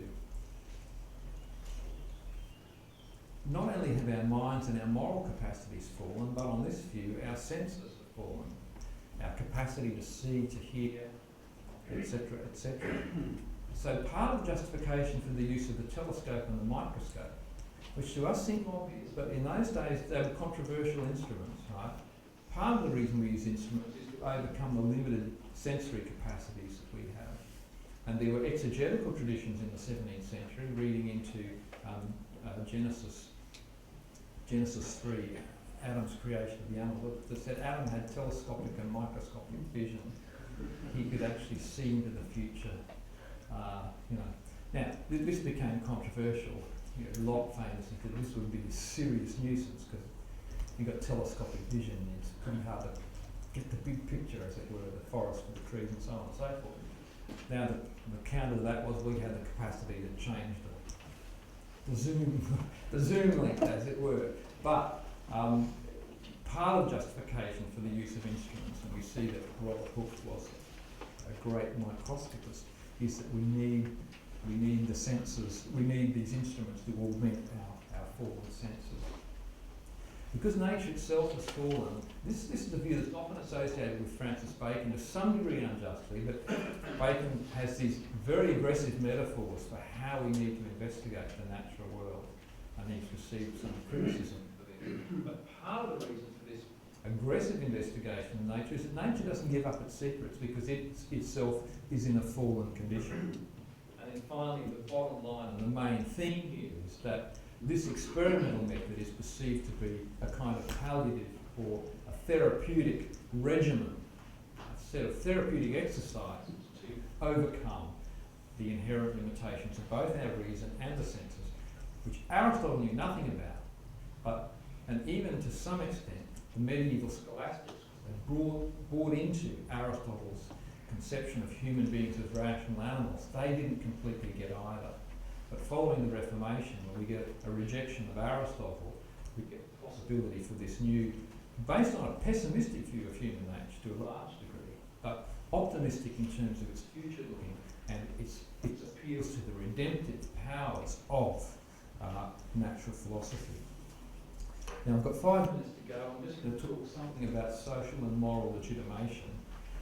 Not only have our minds and our moral capacities fallen, but on this view, our senses have fallen. Our capacity to see, to hear, etc., etc. So part of the justification for the use of the telescope and the microscope, which to us seem obvious, but in those days they were controversial instruments, right? Part of the reason we use instruments is to overcome the limited sensory capacities that we have. And there were exegetical traditions in the 17th century, reading into Genesis 3, Adam's creation of the animal, that said Adam had telescopic and microscopic vision. He could actually see into the future. Now, this became controversial. Locke famously said this would be a serious nuisance because you've got telescopic vision and it's pretty hard to get the big picture, as it were, the forest with the trees and so on and so forth. Now, the counter to that was we had the capacity to change the zoom length, as it were. But part of justification for the use of instruments, and we see that Robert Hooke was a great microscopist, is that we need the senses, we need these instruments to augment our fallen senses. Because nature itself has fallen, this is a view that's often associated with Francis Bacon to some degree unjustly, but Bacon has these very aggressive metaphors for how we need to investigate the natural world, and he's received some criticism for this. But part of the reason for this aggressive investigation of nature is that nature doesn't give up its secrets because it itself is in a fallen condition. And then finally, the bottom line and the main theme here is that this experimental method is perceived to be a kind of palliative or a therapeutic regimen, a set of therapeutic exercises to overcome the inherent limitations of both our reason and the senses, which Aristotle knew nothing about, and even to some extent the medieval scholastics brought into Aristotle's conception of human beings as rational animals. They didn't completely get either. But following the Reformation, when we get a rejection of Aristotle, we get the possibility for this new, based on a pessimistic view of human nature to a large degree, but optimistic in terms of its future looking and its appeals to the redemptive powers of natural philosophy. Now I've got 5 minutes to go. I'm just going to talk something about social and moral legitimation.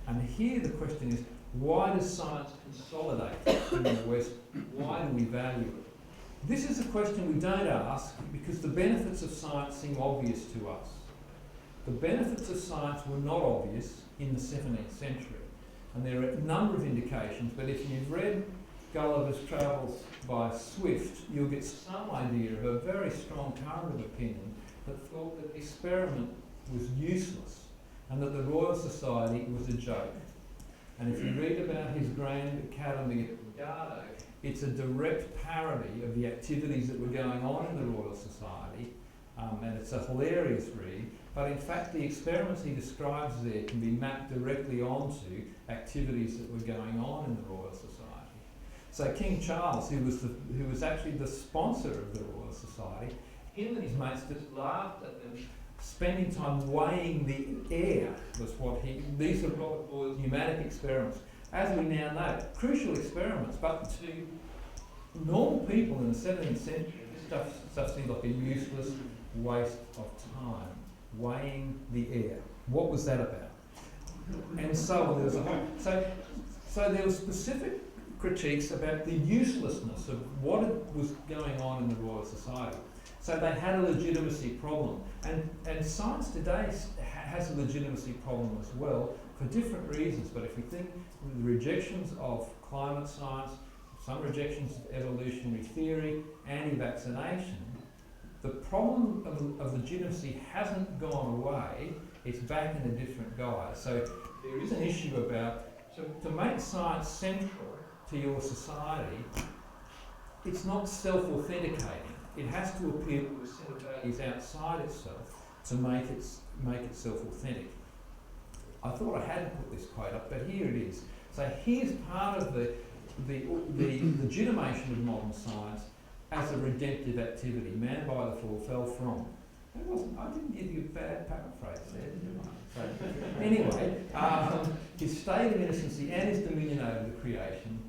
And here the question is, why does science consolidate in the West? Why do we value it? This is a question we don't ask because the benefits of science seem obvious to us. The benefits of science were not obvious in the 17th century. And there are a number of indications, but if you've read Gulliver's Travels by Swift, you'll get some idea of a very strong current of opinion that thought that experiment was useless and that the Royal Society was a joke. And if you read about his Grand Academy at Lugano, it's a direct parody of the activities that were going on in the Royal Society, and it's a hilarious read. But in fact, the experiments he describes there can be mapped directly onto activities that were going on in the Royal Society. So King Charles, who was actually the sponsor of the Royal Society, him and his mates just laughed at them. Spending time weighing the air was what these are Robert Boyle's pneumatic experiments. As we now know, crucial experiments, but to normal people in the 17th century, this stuff seemed like a useless waste of time. Weighing the air. What was that about? And so there was so there were specific critiques about the uselessness of what was going on in the Royal Society. So they had a legitimacy problem. And science today has a legitimacy problem as well for different reasons. But if we think of the rejections of climate science, some rejections of evolutionary theory, anti-vaccination, the problem of legitimacy hasn't gone away, it's back in a different guise. So there is an issue about, to make science central to your society, it's not self-authenticating. It has to appeal to a set of values outside itself to make itself authentic. I thought I hadn't put this quote up, but here it is. So here's part of the legitimation of modern science as a redemptive activity. Man by the fall fell from. I didn't give you a bad paraphrase there, did I? So, anyway, his state of innocency and his dominion over the creation.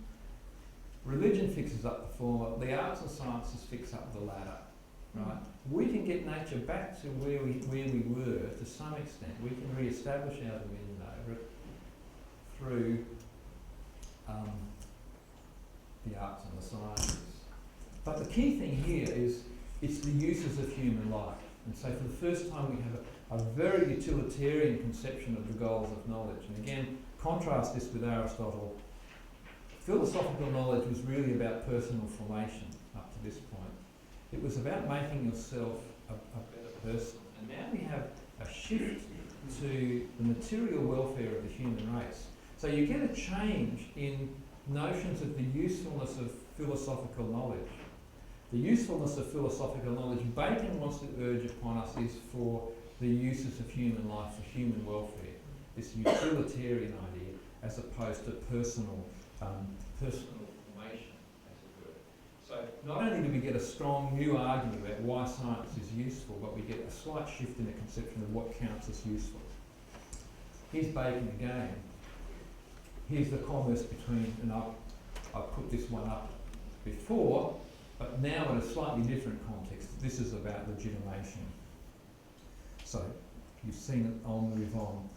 Religion fixes up the former, the arts and sciences fix up the latter, right? We can get nature back to where we were to some extent. We can re-establish our dominion over it through the arts and the sciences. But the key thing here is it's the uses of human life. And so for the first time we have a very utilitarian conception of the goals of knowledge. And again, contrast this with Aristotle. Philosophical knowledge was really about personal formation up to this point. It was about making yourself a better person. And now we have a shift to the material welfare of the human race. So you get a change in notions of the usefulness of philosophical knowledge. The usefulness of philosophical knowledge Bacon wants to urge upon us is for the uses of human life, for human welfare. This utilitarian idea as opposed to personal formation, as it were. So not only do we get a strong new argument about why science is useful, but we get a slight shift in the conception of what counts as useful. Here's Bacon again. Here's the commerce between, and I've put this one up before, but now in a slightly different context. This is about legitimation. So you've seen it, I'll move on.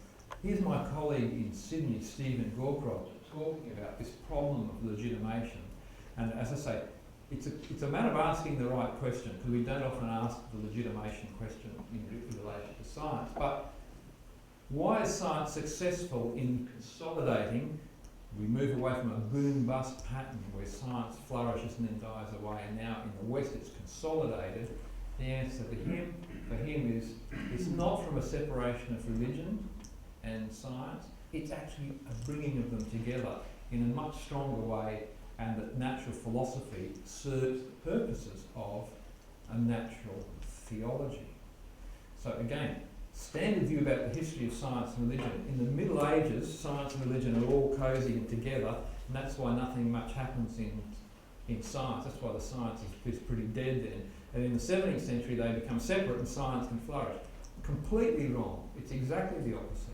Here's my colleague in Sydney, Stephen Gawcroft, talking about this problem of legitimation. And as I say, it's a matter of asking the right question, because we don't often ask the legitimation question in relation to science. But why is science successful in consolidating? We move away from a boom-bust pattern where science flourishes and then dies away, and now in the West it's consolidated. The answer for him is it's not from a separation of religion and science, it's actually a bringing of them together in a much stronger way, and that natural philosophy serves the purposes of a natural theology. So again, standard view about the history of science and religion. In the Middle Ages, science and religion are all cosy and together, and that's why nothing much happens in science. That's why the science is pretty dead then. And in the 17th century, they become separate and science can flourish. Completely wrong. It's exactly the opposite.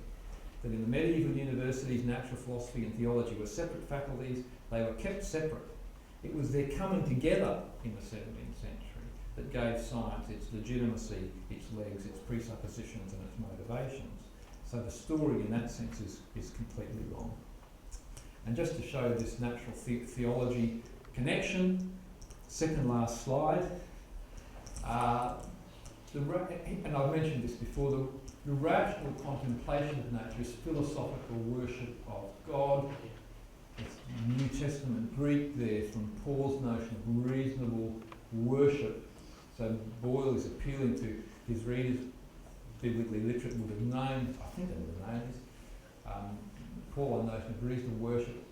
That in the medieval universities, natural philosophy and theology were separate faculties. They were kept separate. It was their coming together in the 17th century that gave science its legitimacy, its legs, its presuppositions and its motivations. So the story in that sense is completely wrong. And just to show this natural theology connection, second last slide, and I've mentioned this before, the rational contemplation of nature is philosophical worship of God. It's New Testament Greek there from Paul's notion of reasonable worship. So Boyle is appealing to his readers, biblically literate would have known, I think they would have known this, Paul's notion of reasonable worship.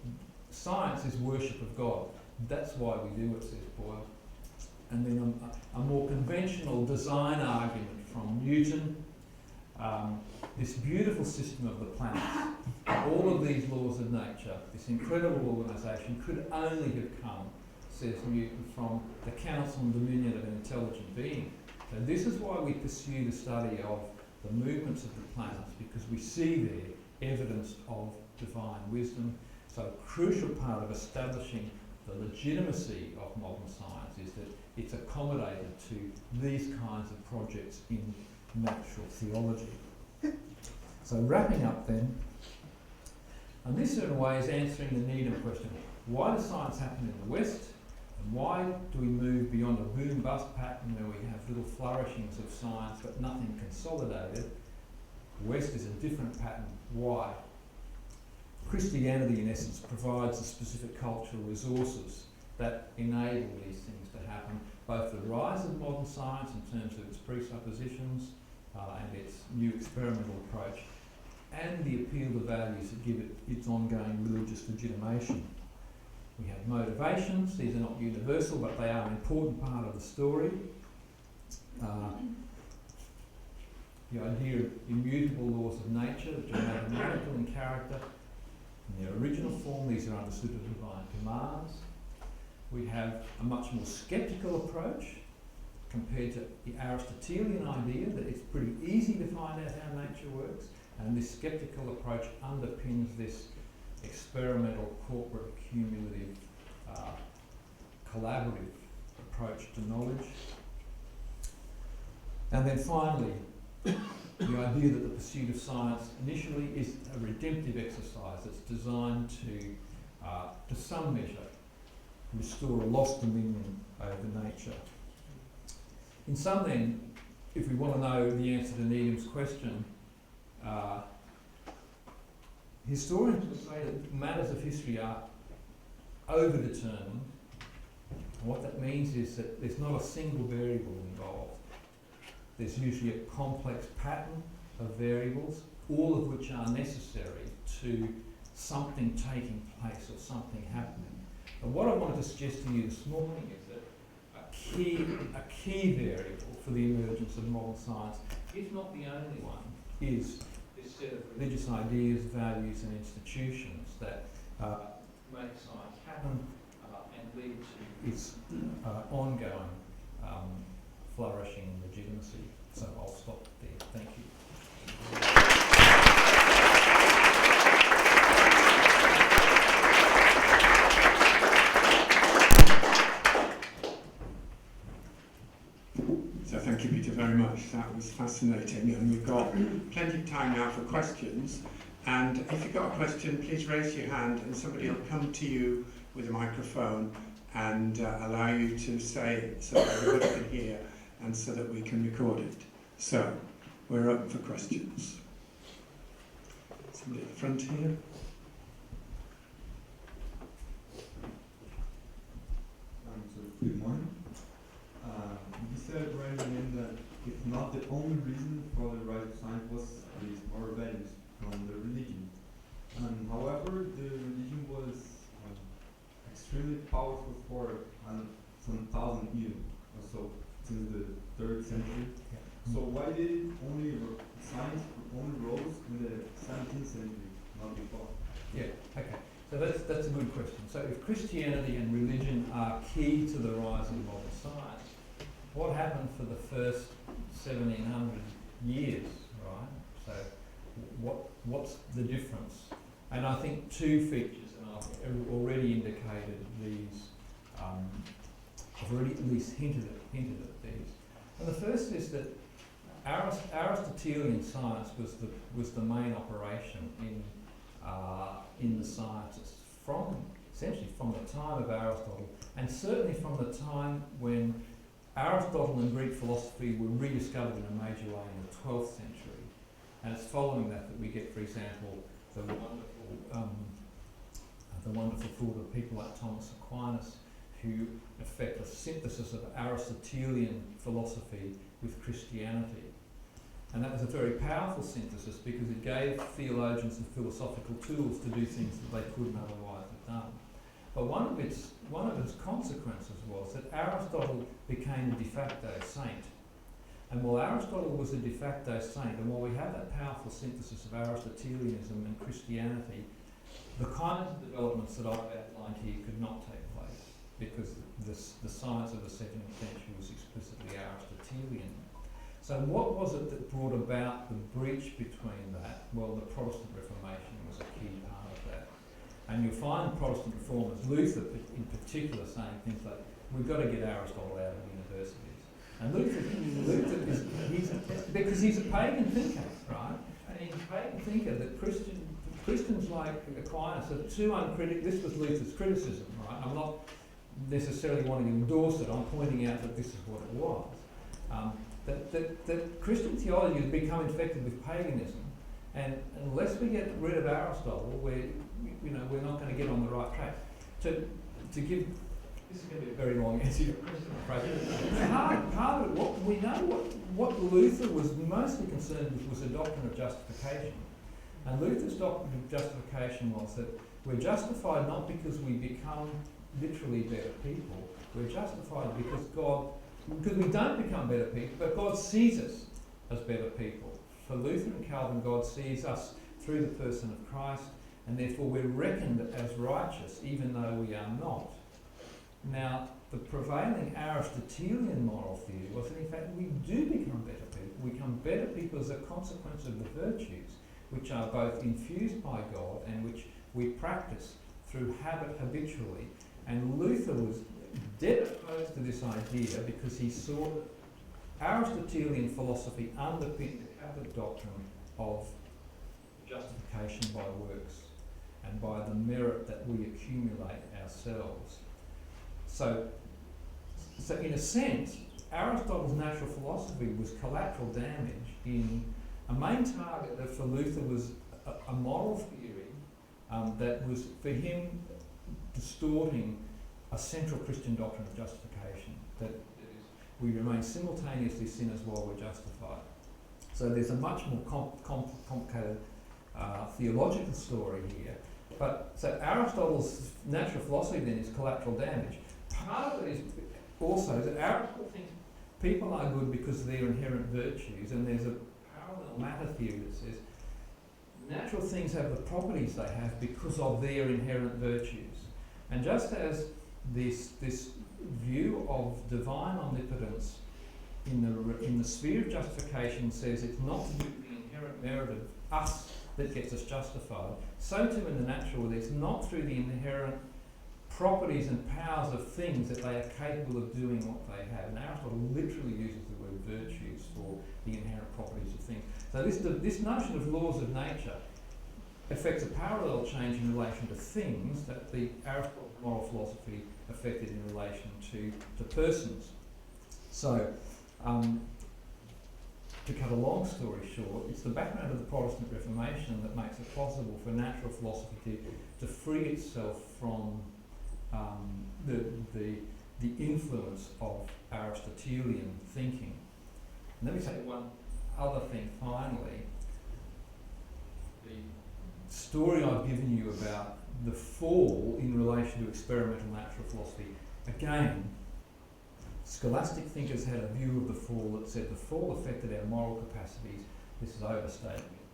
Science is worship of God. That's why we do it, says Boyle. And then a more conventional design argument from Newton, this beautiful system of the planets, all of these laws of nature, this incredible organisation could only have come, says Newton, from the counsel and dominion of an intelligent being. So this is why we pursue the study of the movements of the planets, because we see there evidence of divine wisdom. So a crucial part of establishing the legitimacy of modern science is that it's accommodated to these kinds of projects in natural theology. So wrapping up then, and this in a way is answering the Needham question. Why does science happen in the West? And why do we move beyond a boom-bust pattern where we have little flourishings of science but nothing consolidated? The West is a different pattern. Why? Christianity, in essence, provides the specific cultural resources that enable these things to happen, both the rise of modern science in terms of its presuppositions and its new experimental approach, and the appeal to values that give it its ongoing religious legitimation. We have motivations. These are not universal, but they are an important part of the story. The idea of immutable laws of nature, which are mathematical in character. In their original form, these are understood as divine commands. We have a much more sceptical approach compared to the Aristotelian idea that it's pretty easy to find out how nature works, and this sceptical approach underpins this experimental, corporate, cumulative, collaborative approach to knowledge. And then finally, the idea that the pursuit of science initially is a redemptive exercise that's designed to some measure, restore a lost dominion over nature. In sum then, if we want to know the answer to Needham's question, historians will say that matters of history are overdetermined. And what that means is that there's not a single variable involved. There's usually a complex pattern of variables, all of which are necessary to something taking place or something happening. And what I wanted to suggest to you this morning is that a key variable for the emergence of modern science, if not the only one, is this set of religious ideas, values and institutions that make science happen and lead to its ongoing flourishing and legitimacy. So I'll stop there. Thank you. So thank you, Peter, very much. That was fascinating, and we've got plenty of time now for questions. And if you've got a question, please raise your hand and somebody will come to you with a microphone and allow you to say it so that everybody can hear and so that we can record it. So, we're up for questions. Somebody at the front here. Good morning. You said right in that if not the only reason for the rise of science was these moral values from the religion. However, the religion was extremely powerful for some 1,000 years or so, since the 3rd century. So why did science only rose in the 17th century, not before? Yeah, okay. So that's a good question. So if Christianity and religion are key to the rise of modern science, what happened for the first 1,700 years, right? So what's the difference? And I think two features, and I've already indicated these, I've already at least hinted at these. And the first is that Aristotelian science was the main operation in the sciences essentially from the time of Aristotle, and certainly from the time when Aristotle and Greek philosophy were rediscovered in a major way in the 12th century. And it's following that we get, for example, the wonderful thought of people like Thomas Aquinas, who effect a synthesis of Aristotelian philosophy with Christianity. And that was a very powerful synthesis because it gave theologians and philosophical tools to do things that they couldn't otherwise have done. But one of its consequences was that Aristotle became a de facto saint. And while Aristotle was a de facto saint, and while we have that powerful synthesis of Aristotelianism and Christianity, the kinds of developments that I've outlined here could not take place because the science of the 17th century was explicitly Aristotelian. So what was it that brought about the breach between that? Well, the Protestant Reformation was a key part of that. And you'll find Protestant reformers, Luther in particular, saying things like, we've got to get Aristotle out of universities. And Luther because he's a pagan thinker, right? And he's a pagan thinker that Christians like Aquinas are too uncritical. This was Luther's criticism, right? I'm not necessarily wanting to endorse it, I'm pointing out that this is what it was. That Christian theology has become infected with paganism, and unless we get rid of Aristotle, we're not going to get on the right track. To give this is going to be a very long answer to your question, I'm afraid. Part of it, what Luther was mostly concerned with was the doctrine of justification, and Luther's doctrine of justification was that we're justified not because we become literally better people. We're justified because we don't become better people, but God sees us as better people. For Luther and Calvin, God sees us through the person of Christ, and therefore we're reckoned as righteous even though we are not. Now, the prevailing Aristotelian moral theory was that in fact we do become better people. We become better people as a consequence of the virtues, which are both infused by God and which we practice through habit habitually. And Luther was dead opposed to this idea because he saw that Aristotelian philosophy underpinned the Catholic doctrine of justification by works and by the merit that we accumulate ourselves. So in a sense, Aristotle's natural philosophy was collateral damage in a main target that for Luther was a moral theory that was, for him, distorting a central Christian doctrine of justification, that we remain simultaneously sinners while we're justified. So there's a much more complicated theological story here. But so Aristotle's natural philosophy then is collateral damage. Part of it is also that Aristotle thinks people are good because of their inherent virtues, and there's a parallel matter theory that says natural things have the properties they have because of their inherent virtues. And just as this view of divine omnipotence in the sphere of justification says it's not to do with the inherent merit of us that gets us justified, so too in the natural it's not through the inherent properties and powers of things that they are capable of doing what they have. And Aristotle literally uses the word virtues for the inherent properties of things. So this notion of laws of nature affects a parallel change in relation to things that the Aristotle moral philosophy affected in relation to persons. So, to cut a long story short, it's the background of the Protestant Reformation that makes it possible for natural philosophy to free itself from the influence of Aristotelian thinking. And let me say one other thing finally. The story I've given you about the fall in relation to experimental natural philosophy, again, scholastic thinkers had a view of the fall that said the fall affected our moral capacities. This is overstating it,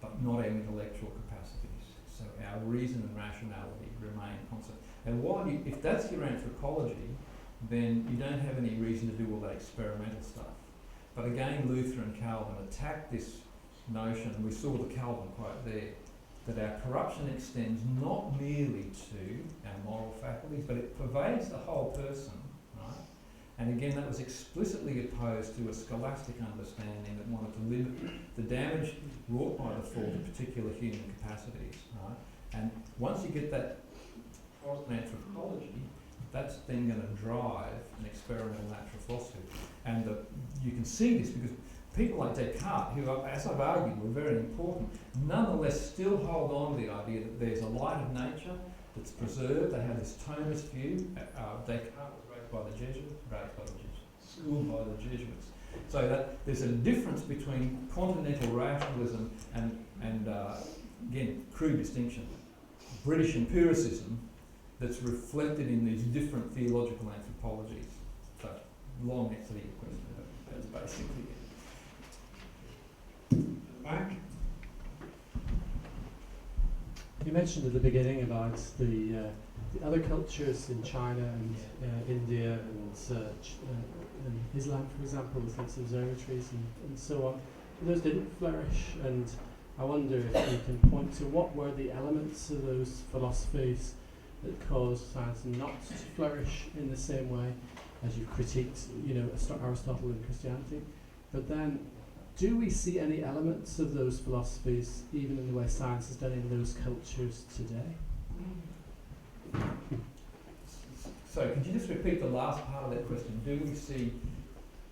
but not our intellectual capacities. So our reason and rationality remain constant. And if that's your anthropology, then you don't have any reason to do all that experimental stuff. But again, Luther and Calvin attacked this notion, and we saw the Calvin quote there, that our corruption extends not merely to our moral faculties, but it pervades the whole person, right? And again, that was explicitly opposed to a scholastic understanding that wanted to limit the damage wrought by the fall to particular human capacities, right? And once you get that Protestant anthropology, that's then going to drive an experimental natural philosophy. And you can see this because people like Descartes, who, as I've argued, were very important, nonetheless still hold on to the idea that there's a light of nature that's preserved. They have this Thomist view. Descartes was raised by the Jesuits, schooled by the Jesuits. So that there's a difference between continental rationalism and again, crude distinction, British empiricism, that's reflected in these different theological anthropologies. So, long answer to your question, but that's basically it. Back. You mentioned at the beginning about the other cultures in China and India and Islam, for example, with its observatories and so on. Those didn't flourish, and I wonder if you can point to what were the elements of those philosophies that caused science not to flourish in the same way as you've critiqued, Aristotle and Christianity. But then, do we see any elements of those philosophies, even in the way science is done in those cultures today? So, could you just repeat the last part of that question? Do we see...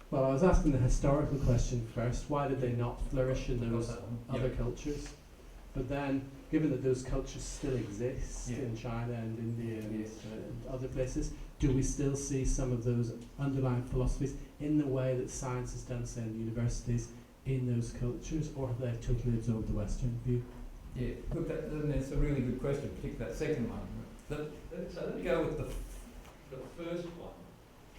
Well, I was asking the historical question first. Why did they not flourish in those other cultures? But then, given that those cultures still exist in China and India and other places, do we still see some of those underlying philosophies in the way that science is done, say, in universities, in those cultures, or have they totally absorbed the Western view? Yeah, look, that's a really good question, particularly that second one. So let me go with the first one.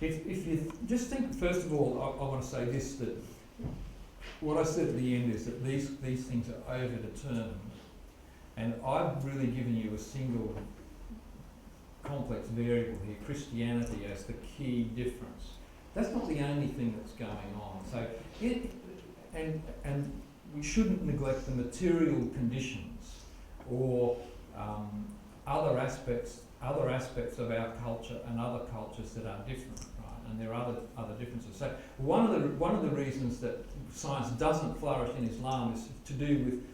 If you just think, first of all, I want to say this, that what I said at the end is that these things are overdetermined, and I've really given you a single complex variable here, Christianity as the key difference. That's not the only thing that's going on. So and we shouldn't neglect the material conditions or other aspects of our culture and other cultures that are different, right? And there are other differences. So one of the reasons that science doesn't flourish in Islam is to do with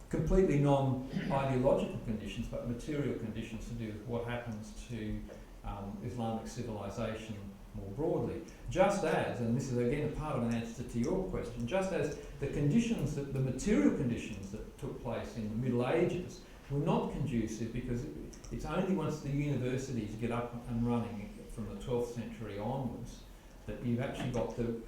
completely non-ideological conditions, but material conditions to do with what happens to Islamic civilization more broadly. Just as, and this is again a part of an answer to your question, just as the material conditions that took place in the Middle Ages were not conducive, because it's only once the universities get up and running from the 12th century onwards that you've actually got the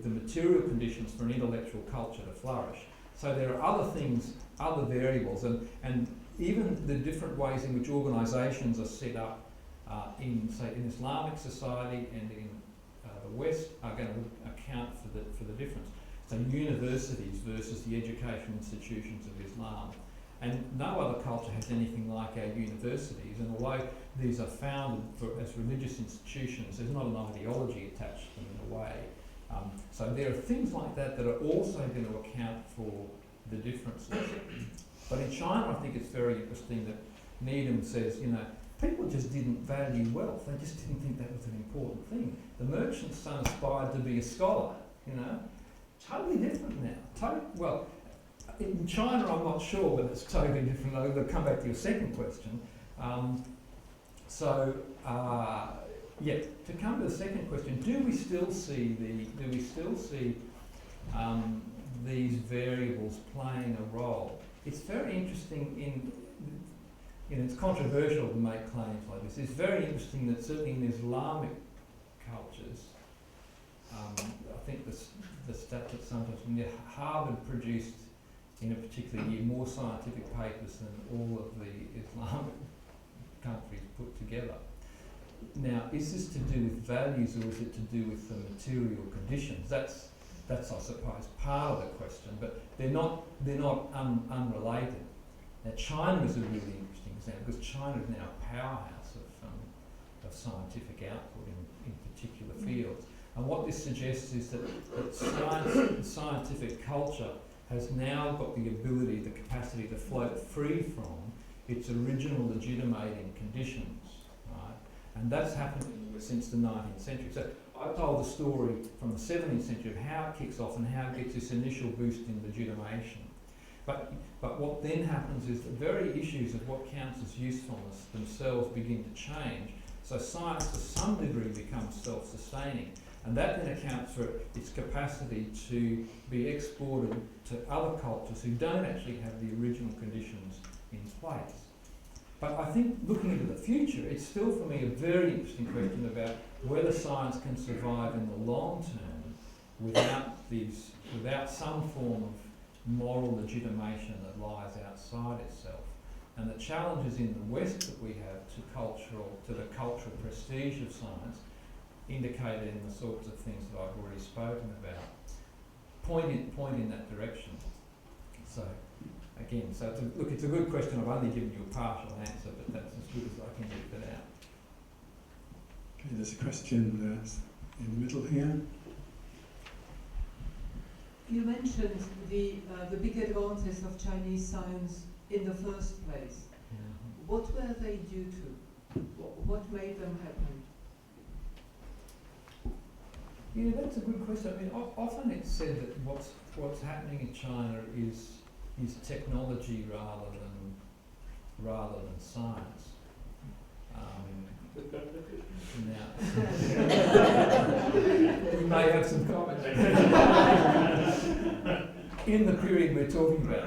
material conditions for an intellectual culture to flourish. So there are other things, other variables, and even the different ways in which organisations are set up in Islamic society and in the West are going to account for the difference. So universities versus the educational institutions of Islam. And no other culture has anything like our universities, and although these are founded as religious institutions, there's not an ideology attached to them in a way. So there are things like that are also going to account for the differences. But in China, I think it's very interesting that Needham says, people just didn't value wealth. They just didn't think that was an important thing. The merchant's son aspired to be a scholar, Totally different now. Well, in China, I'm not sure, but it's totally different. I'll come back to your second question. To come to the second question, do we still see these variables playing a role? It's very interesting it's controversial to make claims like this. It's very interesting that certainly in Islamic cultures, I think the stat that sometimes Harvard produced in a particular year more scientific papers than all of the Islamic countries put together. Now, is this to do with values, or is it to do with the material conditions? That's I suppose part of the question, but they're not unrelated. Now, China is a really interesting example, because China is now a powerhouse of scientific output in particular fields. And what this suggests is that science and scientific culture has now got the ability, the capacity to float free from its original legitimating conditions, right? And that's happened since the 19th century. So I told the story from the 17th century of how it kicks off and how it gets this initial boost in legitimation. But what then happens is the very issues of what counts as usefulness themselves begin to change. So science to some degree becomes self-sustaining, and that then accounts for its capacity to be exported to other cultures who don't actually have the original conditions in place. But I think looking into the future, it's still for me a very interesting question about whether science can survive in the long term without some form of moral legitimation that lies outside itself. And the challenges in the West that we have to the cultural prestige of science, indicated in the sorts of things that I've already spoken about, point in that direction. So again, it's a good question. I've only given you a partial answer, but that's as good as I can get it out. Okay, there's a question in the middle here. You mentioned the big advances of Chinese science in the first place. Mm-hmm. What were they due to? What made them happen? Yeah, that's a good question. I mean, often it's said that what's happening in China is technology rather than science. Now, we may have some comments in the period we're talking about.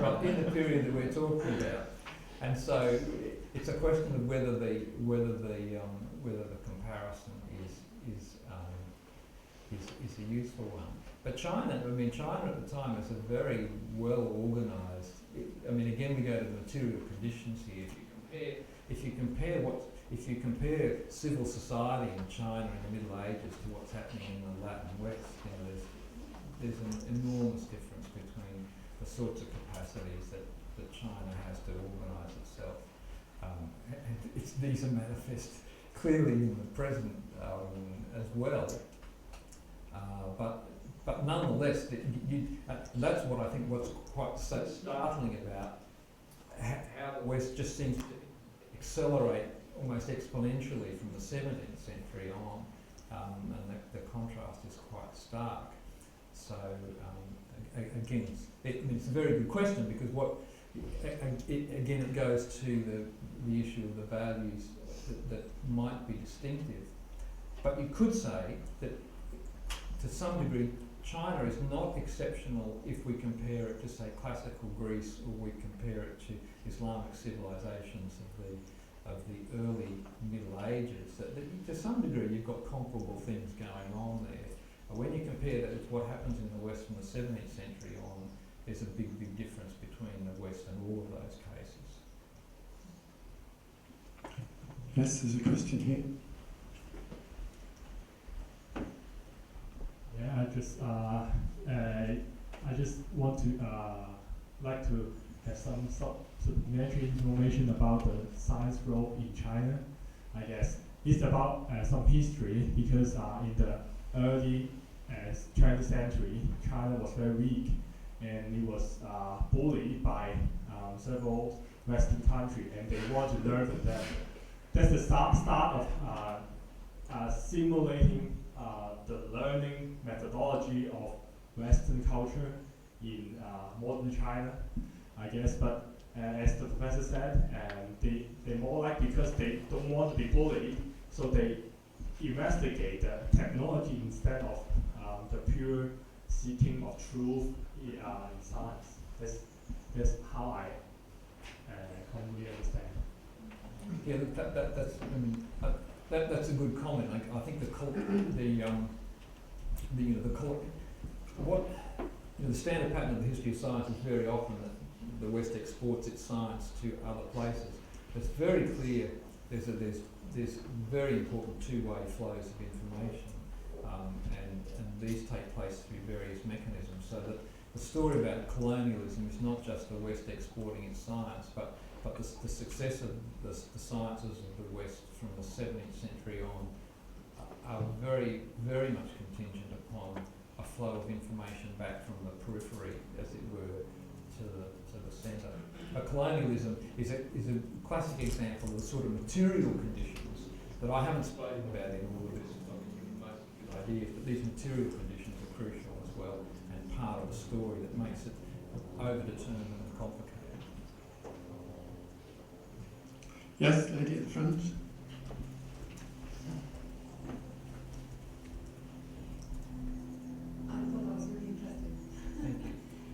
Right, in the period that we're talking about, and so it's a question of whether the comparison is a useful one. But China at the time is a very well organised. Again, we go to the material conditions here. If you compare civil society in China in the Middle Ages to what's happening in the Latin West, there's an enormous difference between the sorts of capacities that China has to organise itself. These are manifest clearly in the present as well. But nonetheless, that's what I think what's quite so startling about how the West just seems to accelerate almost exponentially from the 17th century on, and the contrast is quite stark. So again, it's a very good question, because it goes to the issue of the values that might be distinctive. But you could say that to some degree China is not exceptional if we compare it to, say, classical Greece, or we compare it to Islamic civilizations of the early Middle Ages. That to some degree you've got comparable things going on there. When you compare that with what happens in the West from the 17th century on, there's a big difference between the West and all of those cases. Yes, there's a question here. Yeah, I just want to like to have some supplementary information about the science growth in China. I guess it's about some history, because in the early 20th century, China was very weak, and it was bullied by several Western countries, and they want to learn from them. That's the start of simulating the learning methodology of Western culture in modern China, I guess. But as the professor said, they more like, because they don't want to be bullied, so they investigate the technology instead of the pure seeking of truth in science. That's how I commonly understand. Yeah, that's a good comment. I think the standard pattern of the history of science is very often that the West exports its science to other places. It's very clear there's very important two-way flows of information, and these take place through various mechanisms. So that the story about colonialism is not just the West exporting its science, but the success of the sciences of the West from the 17th century on are very, very much contingent upon a flow of information back from the periphery, as it were, to the centre. Colonialism is a classic example of the sort of material conditions that I haven't spoken about in all of this ideas, but these material conditions are crucial as well, and part of the story that makes it overdetermined and complicated. Yes, lady at the front. I thought that was really interesting. Thank you.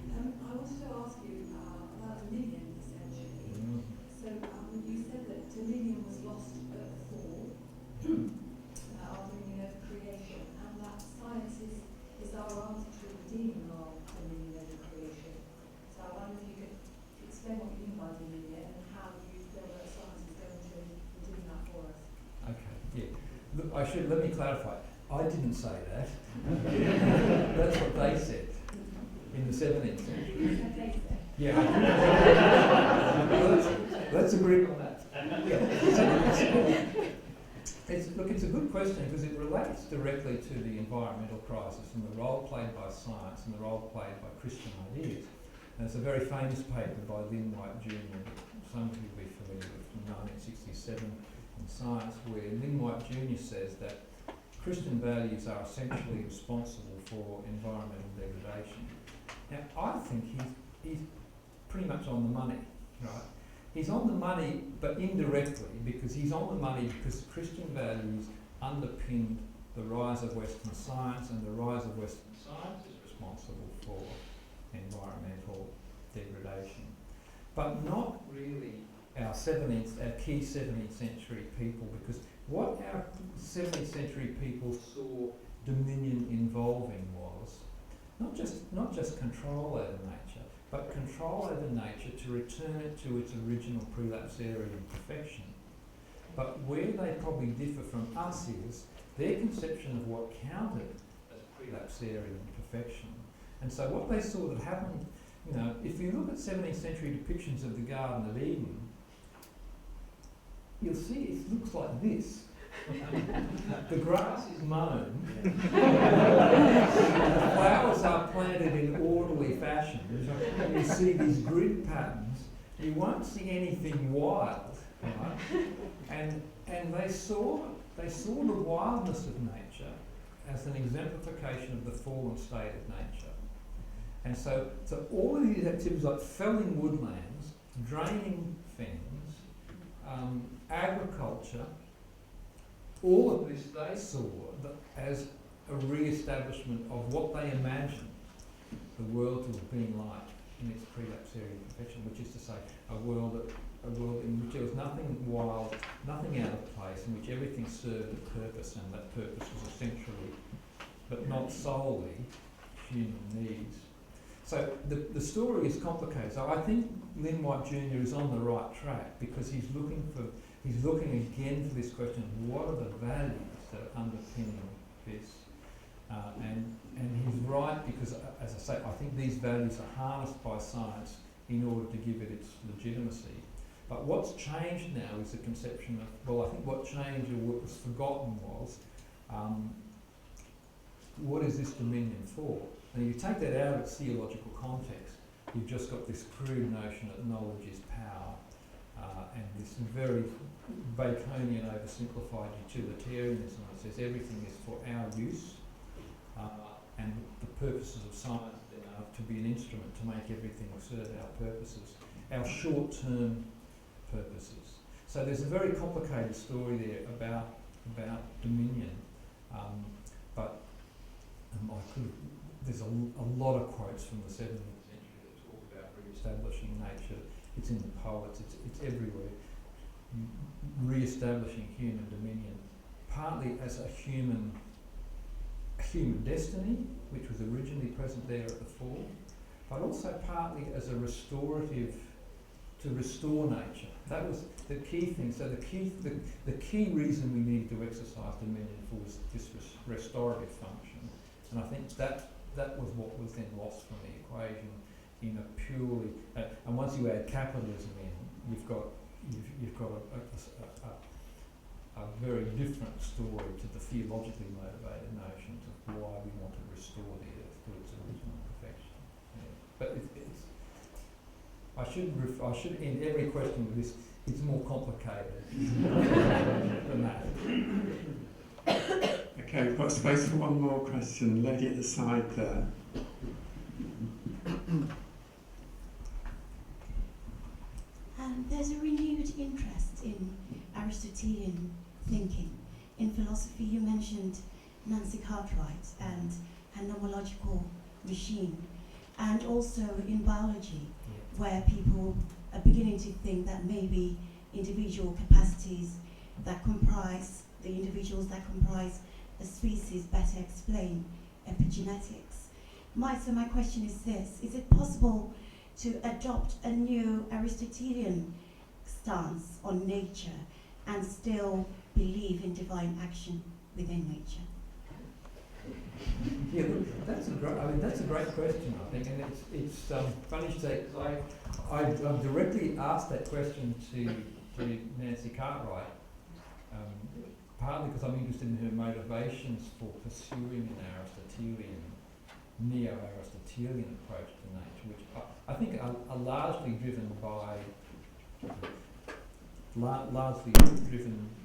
I wanted to ask you about dominion, essentially. Mm. So you said that dominion was lost at the fall, our dominion over creation, and that science is our answer to redeeming our dominion over creation. So I wonder if you could explain what you mean by dominion and how you feel that science is going to redeem that for us. Okay, yeah. Look, let me clarify. I didn't say that. That's what they said in the 17th century. Yeah. Let's agree on that. Yeah. It's a good question because it relates directly to the environmental crisis and the role played by science and the role played by Christian ideas. And it's a very famous paper by Lynn White Jr. that some of you will be familiar with from 1967 in Science, where Lynn White Jr. says that Christian values are essentially responsible for environmental degradation. Now, I think he's pretty much on the money, right? He's on the money, but indirectly, because he's on the money because Christian values underpin the rise of Western science, and the rise of Western science is responsible for environmental degradation. But not really our key 17th century people, because what our 17th century people saw dominion involving was not just control over nature, but control over nature to return it to its original prelapsarian perfection. But where they probably differ from us is their conception of what counted as prelapsarian perfection. And so what they saw that happened, if you look at 17th century depictions of the Garden of Eden, you'll see it looks like this. The grass is mown, the flowers are planted in orderly fashion. You see these grid patterns. You won't see anything wild, right? And they saw the wildness of nature as an exemplification of the fallen state of nature. And so all of these activities like felling woodlands, draining fens, agriculture, all of this they saw as a re-establishment of what they imagined the world to have been like in its prelapsarian perfection, which is to say a world in which there was nothing wild, nothing out of place, in which everything served a purpose, and that purpose was essentially, but not solely, human needs. So the story is complicated. So I think Lynn White Jr. is on the right track because he's looking again for this question of what are the values that are underpinning this. And he's right because, as I say, I think these values are harnessed by science in order to give it its legitimacy. But what's changed now is the conception of, I think what changed or what was forgotten was, what is this dominion for? And if you take that out of its theological context, you've just got this crude notion that knowledge is power, and this very Baconian oversimplified utilitarianism that says everything is for our use, and the purposes of science then are to be an instrument to make everything serve our purposes, our short-term purposes. So there's a very complicated story there about dominion, but there's a lot of quotes from the 17th century that talk about re-establishing nature. It's in the poets, it's everywhere. Re-establishing human dominion, partly as a human destiny, which was originally present there at the fall, but also partly as a restorative, to restore nature. That was the key thing. So the key reason we needed to exercise dominion for was this restorative function. And I think that was what was then lost from the equation in a purely, and once you add capitalism in, you've got a very different story to the theologically motivated notions of why we want to restore the earth to its original perfection. Yeah. But I should end every question with this. It's more complicated than that. Okay, we've got space for one more question. Lady at the side there. There's a renewed interest in Aristotelian thinking. In philosophy, you mentioned Nancy Cartwright and her nomological machine, and also in biology, where people are beginning to think that maybe individual capacities that comprise the individuals that comprise a species better explain epigenetics. So my question is this: is it possible to adopt a new Aristotelian stance on nature and still believe in divine action within nature? Yeah, that's a great question, I think, and it's funny to say, because I've directly asked that question to Nancy Cartwright, partly because I'm interested in her motivations for pursuing an Aristotelian, neo-Aristotelian approach to nature, which I think are largely driven by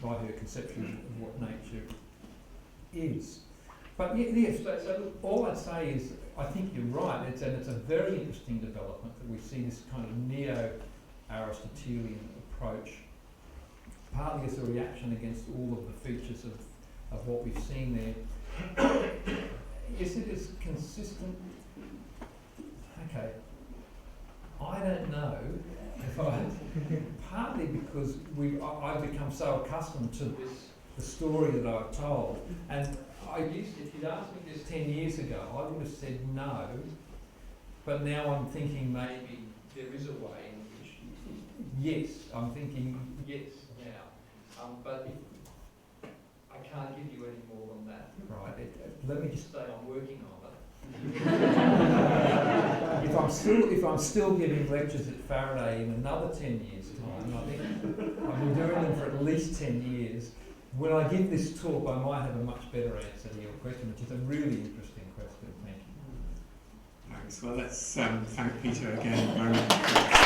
her conception of what nature is. But yes, so look, all I'd say is I think you're right. It's a very interesting development that we see this kind of neo-Aristotelian approach, partly as a reaction against all of the features of what we've seen there. Is it as consistent? Okay, I don't know. Partly because I've become so accustomed to the story that I've told, and if you'd asked me this 10 years ago, I would have said no, but now I'm thinking maybe there is a way in which, yes, I'm thinking yes now, but I can't give you any more than that, right? Let me just say I'm working on it. if I'm still giving lectures at Faraday in another 10 years' time, I think I've been doing them for at least 10 years. When I give this talk, I might have a much better answer to your question, which is a really interesting question. Thank you. Thanks. Well, let's thank Peter again very much.